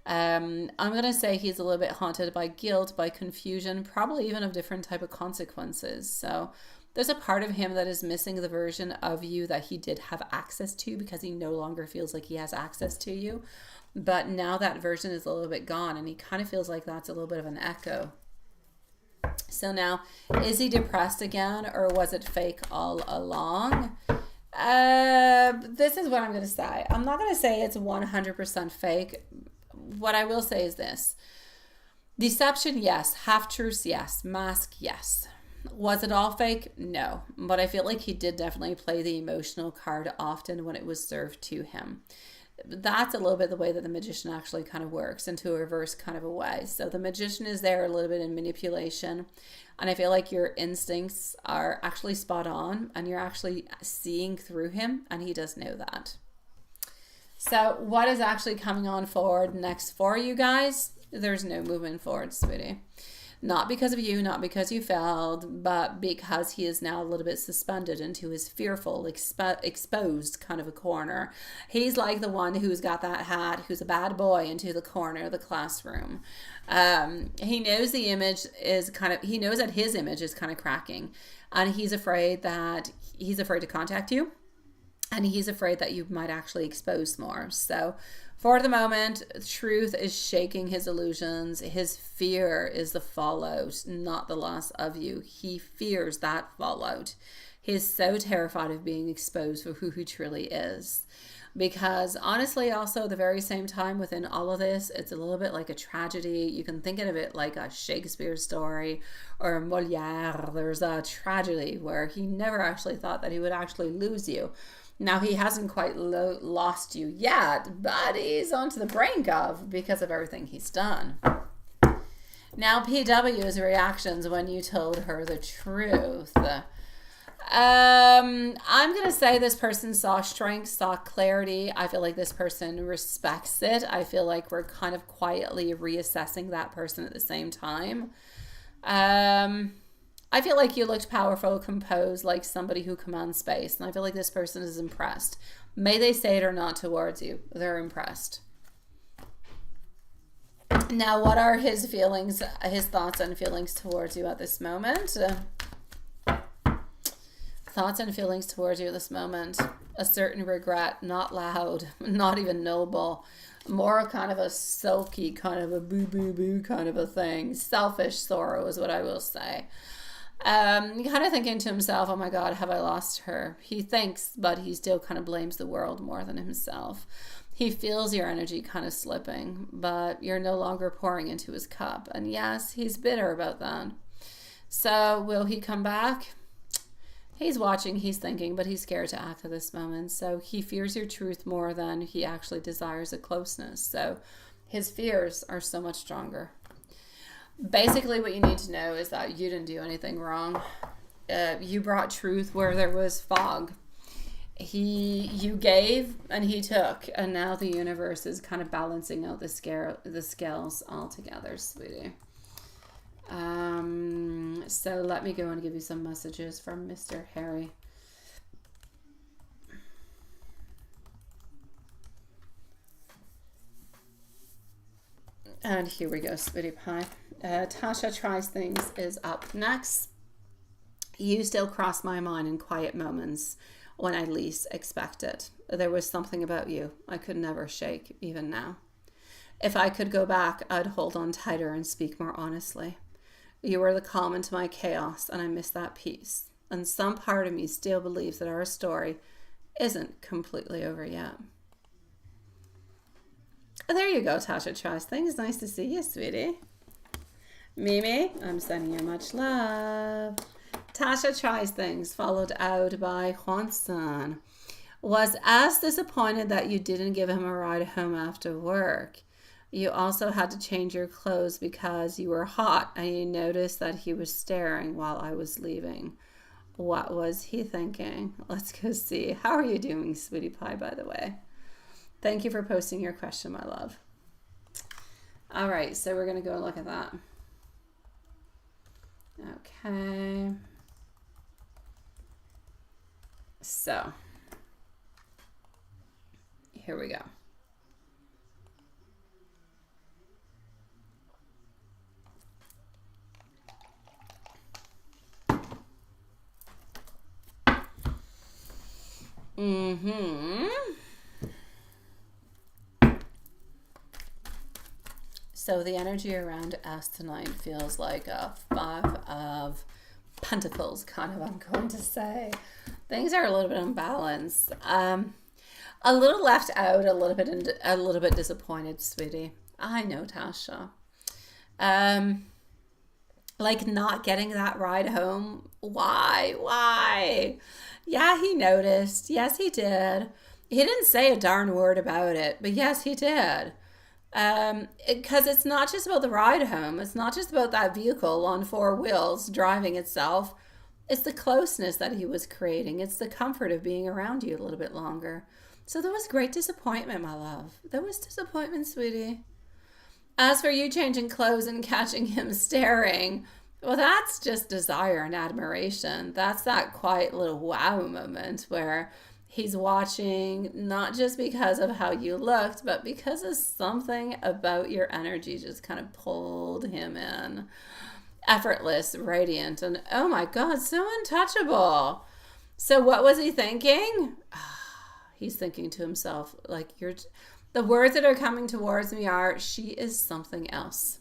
I'm going to say he's a little bit haunted by guilt, by confusion, probably even of different type of consequences. So there's a part of him that is missing the version of you that he did have access to because he no longer feels like he has access to you. But now that version is a little bit gone and he kind of feels like that's a little bit of an echo. So now, is he depressed again or was it fake all along? This is what I'm going to say. I'm not going to say it's 100% fake. What I will say is this. Deception, yes. Half-truths, yes. Mask, yes. Was it all fake? No. But I feel like he did definitely play the emotional card often when it was served to him. That's a little bit the way that the magician actually kind of works, into a reverse kind of a way. So the magician is there a little bit in manipulation, and I feel like your instincts are actually spot on and you're actually seeing through him, and he does know that. So what is actually coming on forward next for you guys? There's no movement forward, sweetie. Not because of you, not because you failed, but because he is now a little bit suspended into his fearful, exposed kind of a corner. He's like the one who's got that hat, who's a bad boy into the corner of the classroom. He knows the image is he knows that his image is kind of cracking, and he's afraid to contact you, and he's afraid that you might actually expose more. So for the moment, truth is shaking his illusions. His fear is the fallout, not the loss of you. He fears that fallout. He is so terrified of being exposed for who he truly is. Because honestly, also at the very same time within all of this, it's a little bit like a tragedy. You can think of it like a Shakespeare story or Moliere. There's a tragedy where he never actually thought that he would actually lose you. Now, he hasn't quite lost you yet, but he's on to the brink of, because of everything he's done. Now, PW's reactions when you told her the truth. I'm going to say this person saw strength, saw clarity. I feel like this person respects it. I feel like we're kind of quietly reassessing that person at the same time. I feel like you looked powerful, composed, like somebody who commands space. And I feel like this person is impressed. May they say it or not towards you, they're impressed. Now, what are his feelings, his thoughts and feelings towards you at this moment? Thoughts and feelings towards you at this moment. A certain regret, not loud, not even noble. More kind of a sulky, kind of a boo-boo-boo kind of a thing. Selfish sorrow is what I will say. Kind of thinking to himself, oh my God, have I lost her? He thinks, but he still kind of blames the world more than himself. He feels your energy kind of slipping, but you're no longer pouring into his cup. And yes, he's bitter about that. So will he come back? He's watching, he's thinking, but he's scared to act at this moment. So he fears your truth more than he actually desires a closeness. So his fears are so much stronger. Basically, what you need to know is that you didn't do anything wrong. You brought truth where there was fog. You gave and he took, and now the universe is kind of balancing out the scales all together, sweetie. So let me go and give you some messages from Mr. Harry. And here we go, sweetie pie. Tasha Tries Things is up next. You still cross my mind in quiet moments when I least expect it. There was something about you I could never shake, even now. If I could go back, I'd hold on tighter and speak more honestly. You were the calm into my chaos, and I miss that peace. And some part of me still believes that our story isn't completely over yet. There you go, Tasha Tries Things. Nice to see you, sweetie. Mimi, I'm sending you much love. Tasha Tries Things, followed out by Juan-san. Was as disappointed that you didn't give him a ride home after work. You also had to change your clothes because you were hot and you noticed that he was staring while I was leaving. What was he thinking? Let's go see. How are you doing, sweetie pie, by the way? Thank you for posting your question, my love. All right, so we're going to go and look at that. Okay. So, here we go. So the energy around us tonight feels like a 5 of Pentacles, kind of, I'm going to say. Things are a little bit unbalanced. A little left out, a little bit disappointed, sweetie. I know, Tasha. Like not getting that ride home. Why? Yeah, he noticed. Yes, he did. He didn't say a darn word about it, but yes, he did. Because it's not just about the ride home. It's not just about that vehicle on 4 wheels driving itself. It's the closeness that he was creating. It's the comfort of being around you a little bit longer. So there was great disappointment, my love. There was disappointment, sweetie. As for you changing clothes and catching him staring, well, that's just desire and admiration. That's that quiet little wow moment where he's watching, not just because of how you looked, but because of something about your energy just kind of pulled him in. Effortless, radiant, and oh my God, so untouchable. So what was he thinking? He's thinking to himself, like, the words that are coming towards me are, she is something else.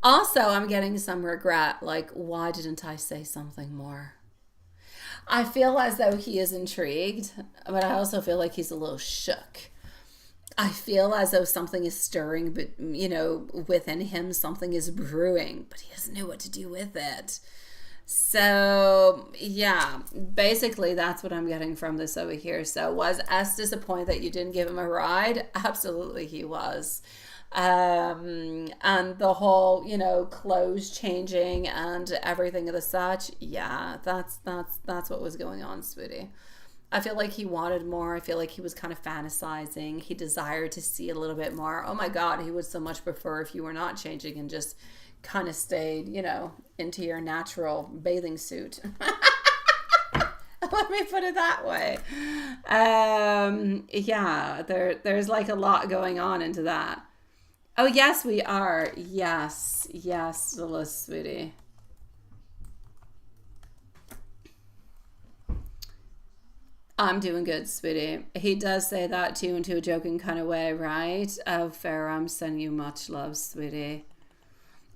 Also, I'm getting some regret, like, why didn't I say something more? I feel as though he is intrigued, but I also feel like he's a little shook. I feel as though something is stirring, but within him, something is brewing, but he doesn't know what to do with it. So, yeah, basically that's what I'm getting from this over here. So, was S disappointed that you didn't give him a ride? Absolutely, he was. And the whole, clothes changing and everything of the such. Yeah, that's what was going on, sweetie. I feel like he wanted more. I feel like he was kind of fantasizing. He desired to see a little bit more. Oh my God, he would so much prefer if you were not changing and just kind of stayed, into your natural bathing suit. Let me put it that way. Yeah, there's like a lot going on into that. Oh, yes, we are. Yes, little sweetie. I'm doing good, sweetie. He does say that too into a joking kind of way, right? Oh, Farah, I'm sending you much love, sweetie.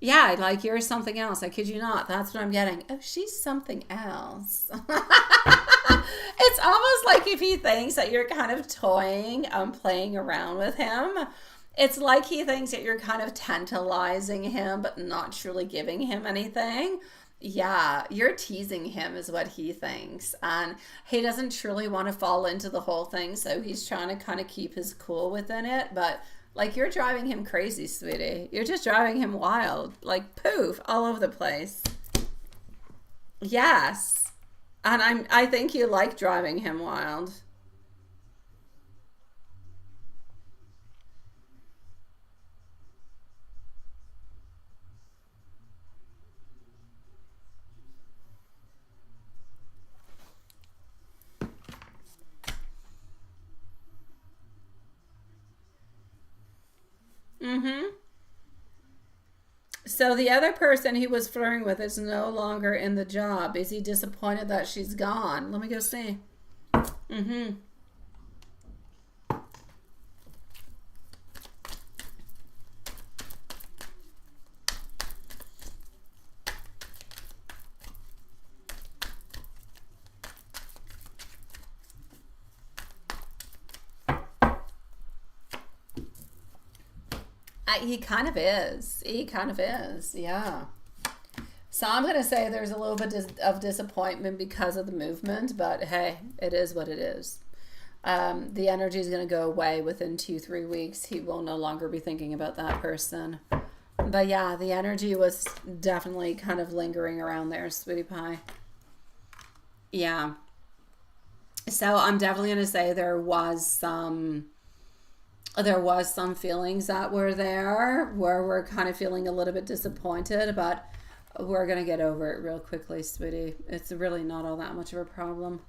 Yeah, like you're something else. I kid you not. That's what I'm getting. Oh, she's something else. It's almost like if he thinks that you're kind of toying, playing around with him. It's like he thinks that you're kind of tantalizing him, but not truly giving him anything. Yeah, you're teasing him, is what he thinks. And he doesn't truly want to fall into the whole thing, so he's trying to kind of keep his cool within it. But like, you're driving him crazy, sweetie. You're just driving him wild. Like, poof, all over the place. Yes. And I think you like driving him wild. Mm-hmm. So the other person he was flirting with is no longer in the job. Is he disappointed that she's gone? Let me go see. Mm-hmm. He kind of is. He kind of is. Yeah. So I'm going to say there's a little bit of disappointment because of the movement, but hey, it is what it is. The energy is going to go away within 2-3 weeks. He will no longer be thinking about that person. But yeah, the energy was definitely kind of lingering around there, sweetie pie. Yeah. So I'm definitely going to say there was some feelings that were there where we're kind of feeling a little bit disappointed, but we're going to get over it real quickly, sweetie. It's really not all that much of a problem.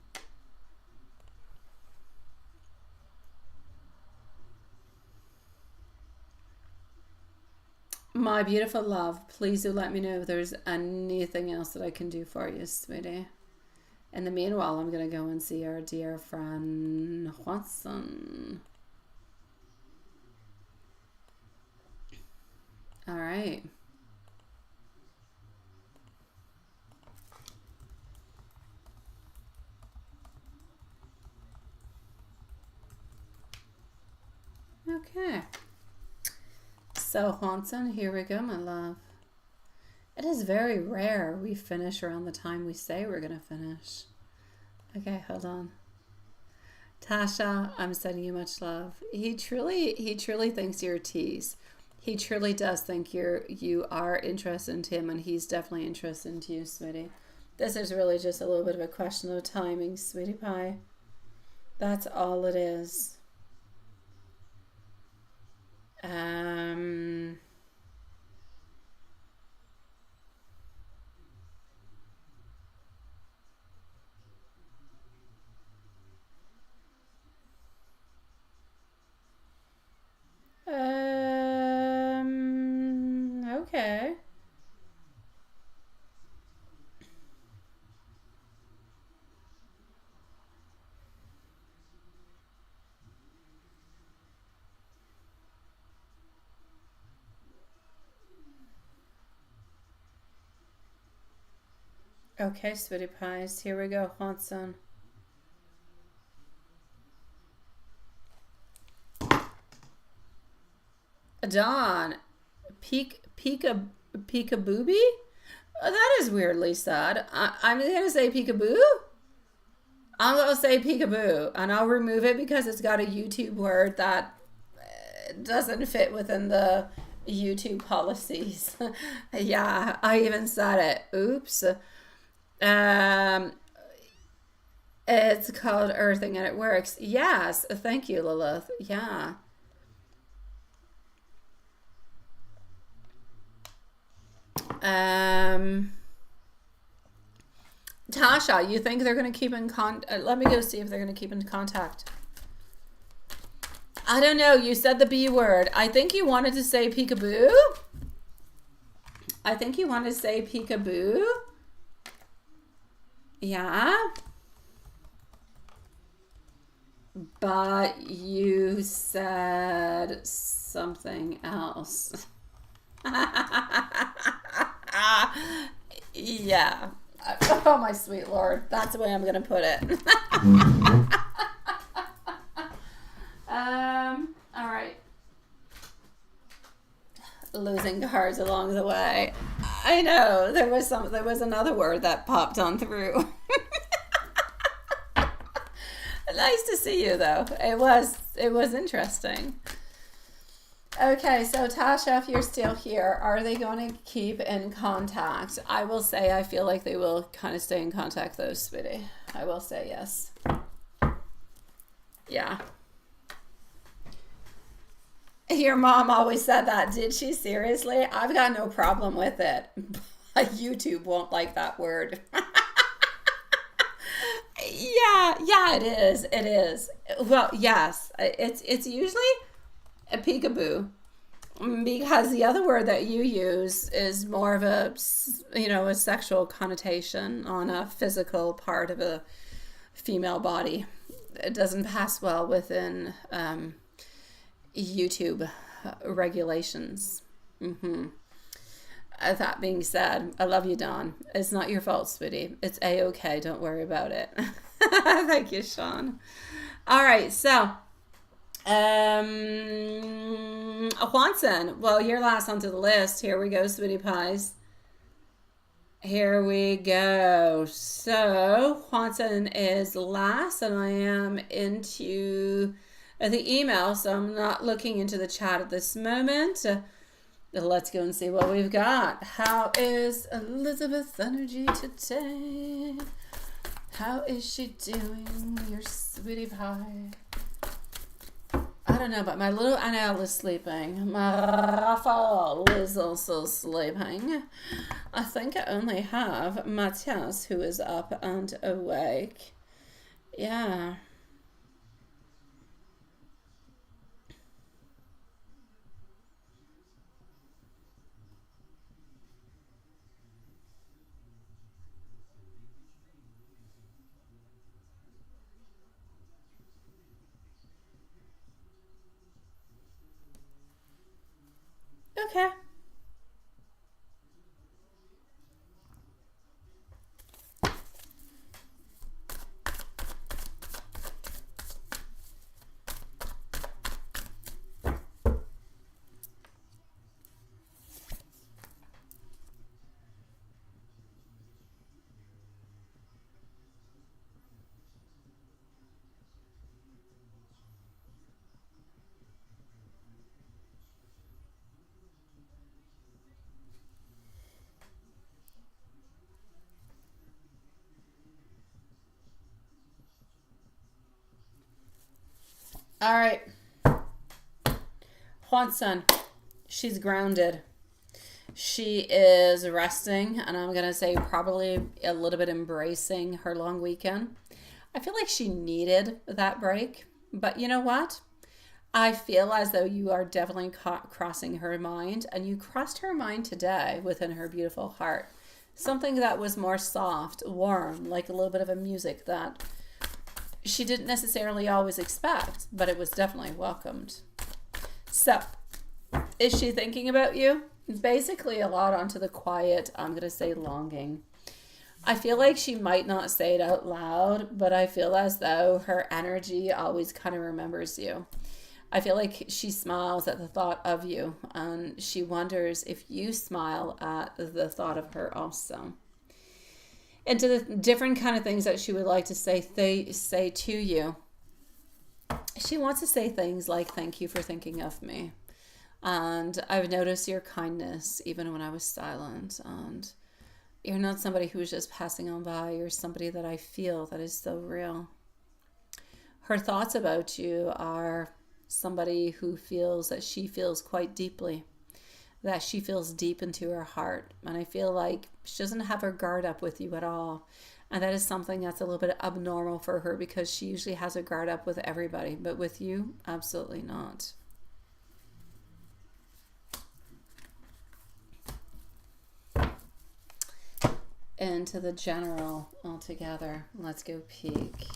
My beautiful love, please do let me know if there's anything else that I can do for you, sweetie. In the meanwhile, I'm going to go and see our dear friend Watson. All right. Okay. So, Watson, here we go, my love. It is very rare we finish around the time we say we're going to finish. Okay, hold on. Tasha, I'm sending you much love. He truly thinks you're a tease. He truly does think you are interested in him, and he's definitely interested in you, sweetie. This is really just a little bit of a question of timing, sweetie pie. That's all it is. Um, okay. Okay, sweetie pies. Here we go, Watson. Dawn. Peekabooby? Oh, that is weirdly sad. I'm going to say peekaboo. I'm going to say peekaboo. And I'll remove it because it's got a YouTube word that doesn't fit within the YouTube policies. Yeah, I even said it. Oops. It's called earthing and it works. Yes, thank you, Lilith. Yeah. Tasha, you think they're going to keep in contact? Let me go see if they're going to keep in contact. I don't know. You said the B word. I think you wanted to say peekaboo. I think you wanted to say peekaboo. Yeah. But you said something else. Yeah. Oh, my sweet Lord. That's the way I'm going to put it. All right. Losing cards along the way. I know. There was another word that popped on through. Nice to see you, though. It was interesting. Okay, so Tasha, if you're still here, are they going to keep in contact? I will say I feel like they will kind of stay in contact, though, sweetie. I will say yes. Yeah. Your mom always said that. Did she? Seriously? I've got no problem with it. YouTube won't like that word. Yeah, it is. It is. Well, yes. It's usually a peekaboo, because the other word that you use is more of a sexual connotation on a physical part of a female body. It doesn't pass well within YouTube regulations. That being said, I love you, Dawn. It's not your fault, sweetie. It's A-okay. Don't worry about it. Thank you, Sean. All right, so Juanson, well, you're last onto the list. Here we go, sweetie pies. Here we go. So Juanson is last, and I am into the email, so I'm not looking into the chat at this moment. Let's go and see what we've got. How is Elizabeth's energy today? How is she doing, your sweetie pie? I don't know, but my little Anel is sleeping. My Raphael is also sleeping. I think I only have Matthias, who is up and awake. Yeah. Okay. All right. Juanson, she's grounded. She is resting, and I'm going to say probably a little bit embracing her long weekend. I feel like she needed that break, but you know what? I feel as though you are definitely crossing her mind, and you crossed her mind today within her beautiful heart. Something that was more soft, warm, like a little bit of a music that she didn't necessarily always expect, but it was definitely welcomed. So, is she thinking about you? Basically a lot onto the quiet, I'm going to say longing. I feel like she might not say it out loud, but I feel as though her energy always kind of remembers you. I feel like she smiles at the thought of you, and she wonders if you smile at the thought of her also. And to the different kind of things that she would like to say to you. She wants to say things like, thank you for thinking of me. And I've noticed your kindness even when I was silent. And you're not somebody who's just passing on by. You're somebody that I feel that is so real. Her thoughts about you are somebody who feels that she feels quite deeply, that she feels deep into her heart. And I feel like she doesn't have her guard up with you at all. And that is something that's a little bit abnormal for her because she usually has her guard up with everybody. But with you, absolutely not. Into the general altogether. Let's go peek.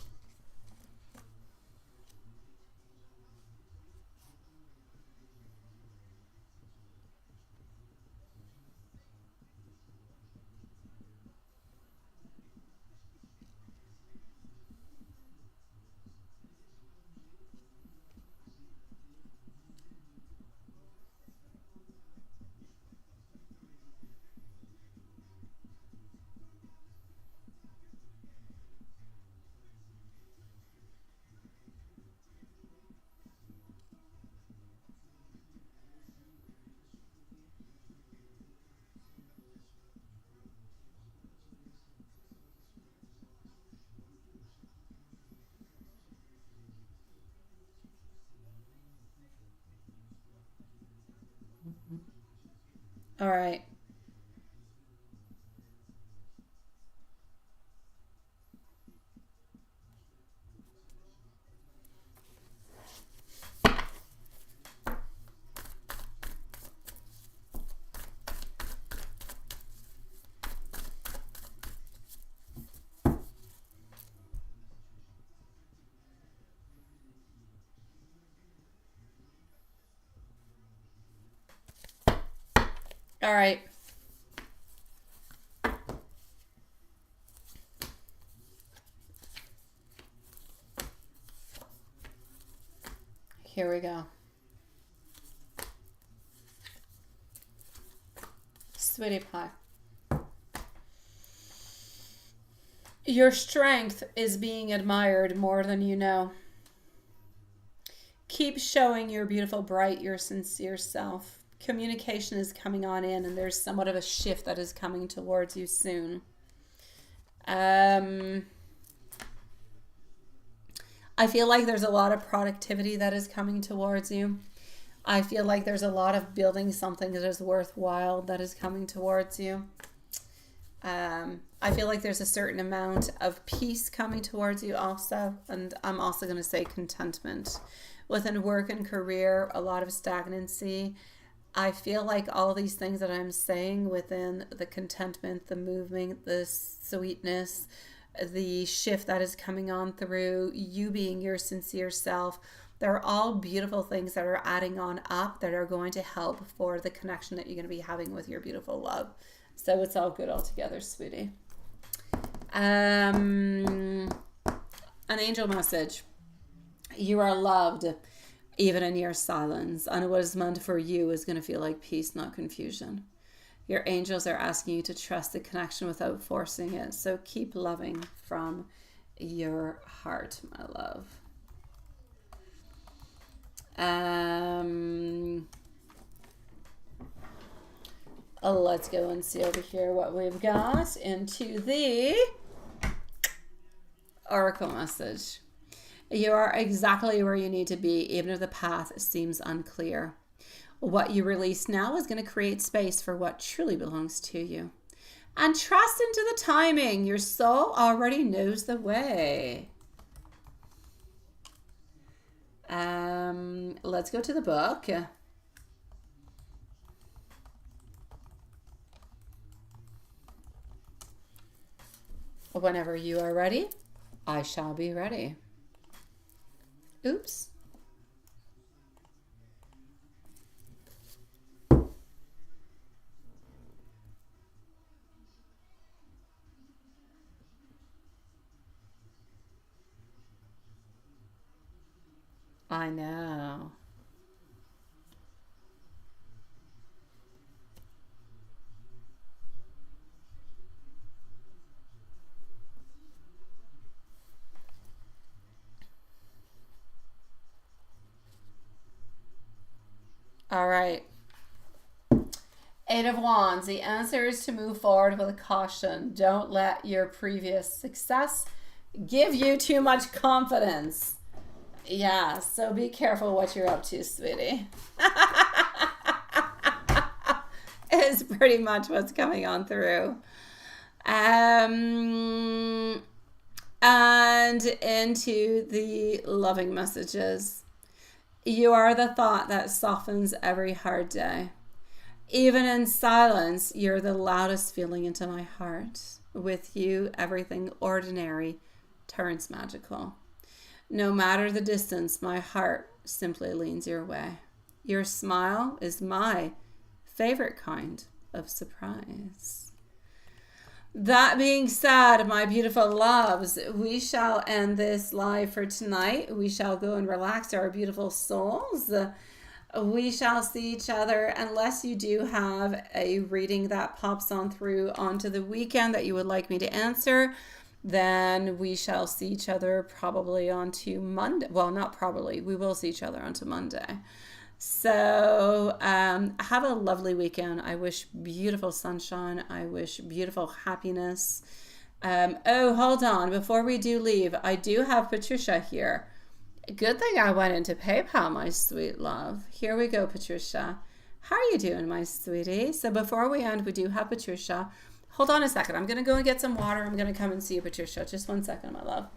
All right. All right. Here we go. Sweetie pie. Your strength is being admired more than you know. Keep showing your beautiful, bright, your sincere self. Communication is coming on in, and there's somewhat of a shift that is coming towards you soon. I feel like there's a lot of productivity that is coming towards you. I feel like there's a lot of building something that is worthwhile that is coming towards you. I feel like there's a certain amount of peace coming towards you also. And I'm also going to say contentment. Within work and career, a lot of stagnancy. I feel like all these things that I'm saying within the contentment, the movement, the sweetness, the shift that is coming on through, you being your sincere self, they're all beautiful things that are adding on up that are going to help for the connection that you're going to be having with your beautiful love. So it's all good all together, sweetie. An angel message. You are loved even in your silence. And what is meant for you is going to feel like peace, not confusion. Your angels are asking you to trust the connection without forcing it. So keep loving from your heart, my love. Let's go and see over here what we've got into the oracle message. You are exactly where you need to be, even if the path seems unclear. What you release now is going to create space for what truly belongs to you. And trust into the timing. Your soul already knows the way. Let's go to the book. Whenever you are ready, I shall be ready. Oops. I know. All right. Eight of Wands. The answer is to move forward with caution. Don't let your previous success give you too much confidence. Yeah, so be careful what you're up to, sweetie. Is pretty much what's coming on through. And into the loving messages. You are the thought that softens every hard day. Even in silence, you're the loudest feeling into my heart. With you, everything ordinary turns magical. No matter the distance, my heart simply leans your way. Your smile is my favorite kind of surprise. That being said, my beautiful loves, we shall end this live for tonight. We shall go and relax our beautiful souls. We shall see each other, unless you do have a reading that pops on through onto the weekend that you would like me to answer. Then we shall see each other probably onto Monday. Well, not probably. We will see each other onto Monday. So have a lovely weekend. I wish beautiful sunshine. I wish beautiful happiness. Oh, hold on. Before we do leave, I do have Patricia here. Good thing I went into PayPal, my sweet love. Here we go, Patricia. How are you doing, my sweetie? So before we end, we do have Patricia. Hold on a second. I'm going to go and get some water. I'm going to come and see you, Patricia. Just 1 second, my love.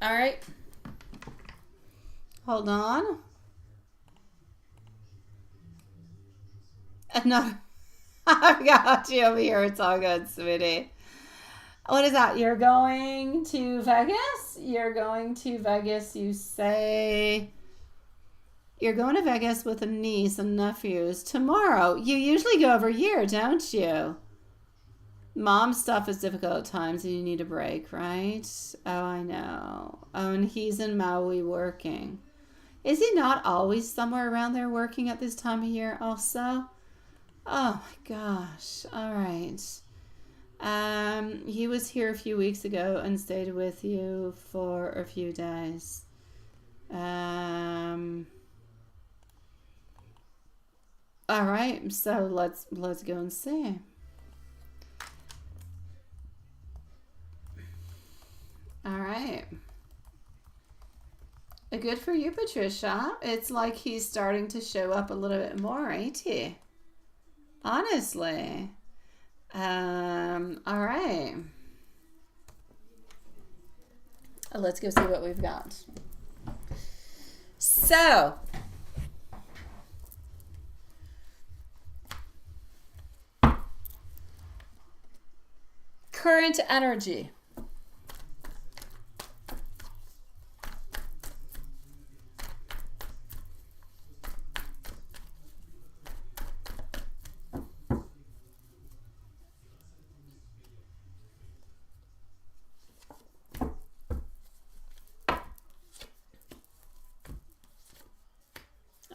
All right. Hold on. No, I've got you over here. It's all good, sweetie. What is that? You're going to Vegas? You're going to Vegas, you say. You're going to Vegas with a niece and nephews tomorrow. You usually go every year, don't you? Mom stuff is difficult at times and you need a break, right? Oh, I know. Oh, and he's in Maui working. Is he not always somewhere around there working at this time of year also? Oh my gosh. All right. He was here a few weeks ago and stayed with you for a few days. All right. So let's go and see. All right. Good for you, Patricia. It's like he's starting to show up a little bit more, ain't he? Honestly. All right. Let's go see what we've got. So, current energy.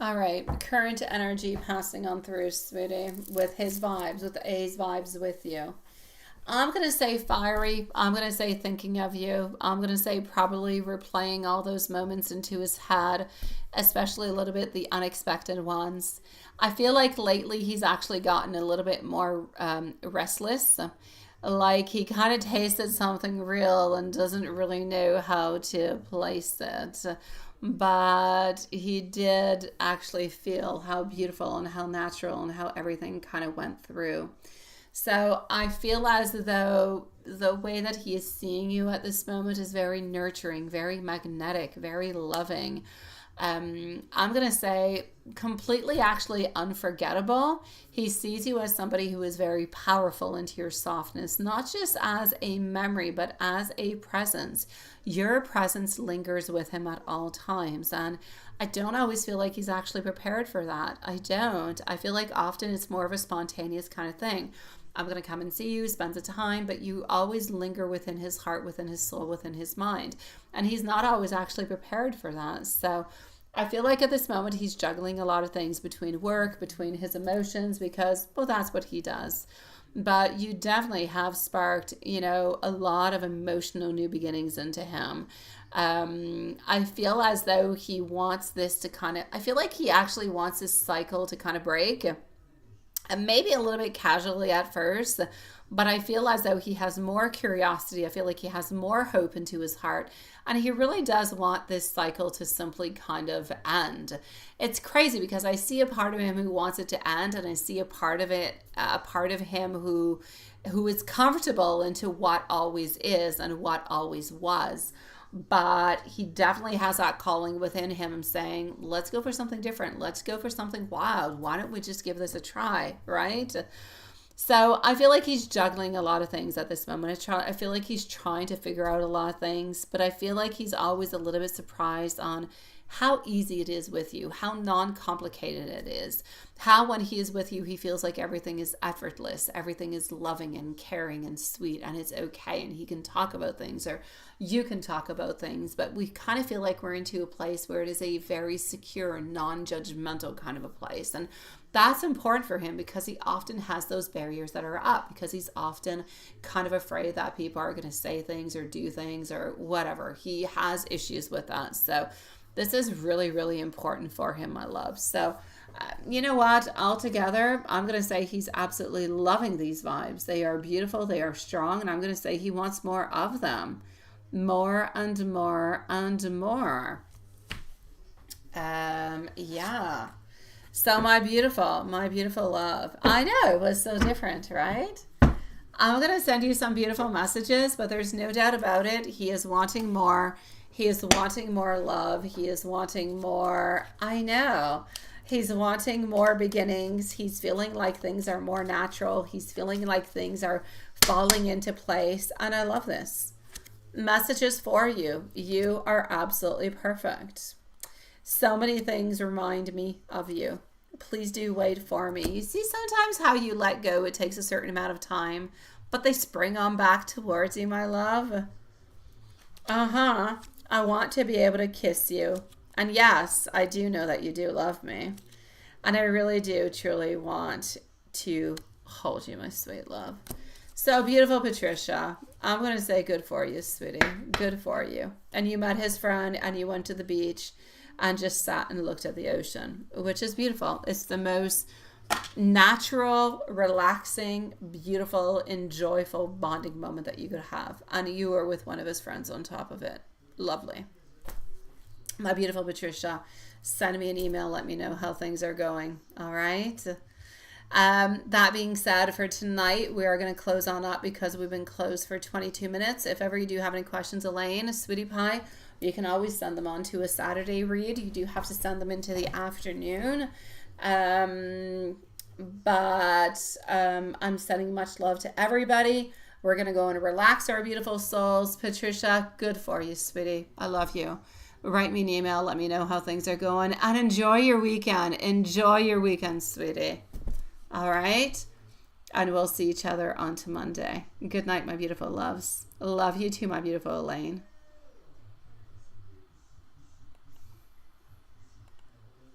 All right, current energy passing on through, sweetie, with his vibes, with A's vibes with you. I'm going to say fiery. I'm going to say thinking of you. I'm going to say probably replaying all those moments into his head, especially a little bit the unexpected ones. I feel like lately he's actually gotten a little bit more restless. Like he kind of tasted something real and doesn't really know how to place it. But he did actually feel how beautiful and how natural and how everything kind of went through. So I feel as though the way that he is seeing you at this moment is very nurturing, very magnetic, very loving. I'm going to say completely actually unforgettable. He sees you as somebody who is very powerful into your softness, not just as a memory, but as a presence. Your presence lingers with him at all times. And I don't always feel like he's actually prepared for that. I don't. I feel like often it's more of a spontaneous kind of thing. I'm going to come and see you, spend the time, but you always linger within his heart, within his soul, within his mind. And he's not always actually prepared for that. So I feel like at this moment he's juggling a lot of things between work, between his emotions, because, well, that's what he does. But you definitely have sparked, a lot of emotional new beginnings into him. I feel as though he wants this to I feel like he actually wants this cycle to kind of break. And maybe a little bit casually at first, but I feel as though he has more curiosity. I feel like he has more hope into his heart. And he really does want this cycle to simply kind of end. It's crazy because I see a part of him who wants it to end, and I see a part of him who is comfortable into what always is and what always was. But he definitely has that calling within him saying, let's go for something different. Let's go for something wild. Why don't we just give this a try, right? So I feel like he's juggling a lot of things at this moment. I feel like he's trying to figure out a lot of things, but I feel like he's always a little bit surprised on how easy it is with you, how non-complicated it is, how when he is with you, he feels like everything is effortless, everything is loving and caring and sweet, and it's okay, and he can talk about things, or you can talk about things, but we kind of feel like we're into a place where it is a very secure, non-judgmental kind of a place, and that's important for him because he often has those barriers that are up, because he's often kind of afraid that people are going to say things or do things or whatever. He has issues with that. So this is really, really important for him, my love. So, you know what? Altogether, I'm going to say he's absolutely loving these vibes. They are beautiful. They are strong. And I'm going to say he wants more of them. More and more and more. Yeah. So my beautiful love. I know, it was so different, right? I'm going to send you some beautiful messages, but there's no doubt about it. He is wanting more. He is wanting more love. He is wanting more. I know. He's wanting more beginnings. He's feeling like things are more natural. He's feeling like things are falling into place. And I love this. Messages for you. You are absolutely perfect. So many things remind me of you. Please do wait for me. You see sometimes how you let go, it takes a certain amount of time, but they spring on back towards you, my love. I want to be able to kiss you. And yes, I do know that you do love me. And I really do truly want to hold you, my sweet love. So beautiful, Patricia. I'm going to say good for you, sweetie. Good for you. And you met his friend and you went to the beach and just sat and looked at the ocean, which is beautiful. It's the most natural, relaxing, beautiful, and joyful bonding moment that you could have. And you were with one of his friends on top of it. Lovely. My beautiful Patricia, send me an email. Let me know how things are going. All right. That being said, for tonight, we are going to close on up because we've been closed for 22 minutes. If ever you do have any questions, Elaine, Sweetie Pie, you can always send them on to a Saturday read. You do have to send them into the afternoon. But I'm sending much love to everybody. We're going to go and relax our beautiful souls. Patricia, good for you, sweetie. I love you. Write me an email. Let me know how things are going. And enjoy your weekend. Enjoy your weekend, sweetie. All right? And we'll see each other on to Monday. Good night, my beautiful loves. Love you too, my beautiful Elaine.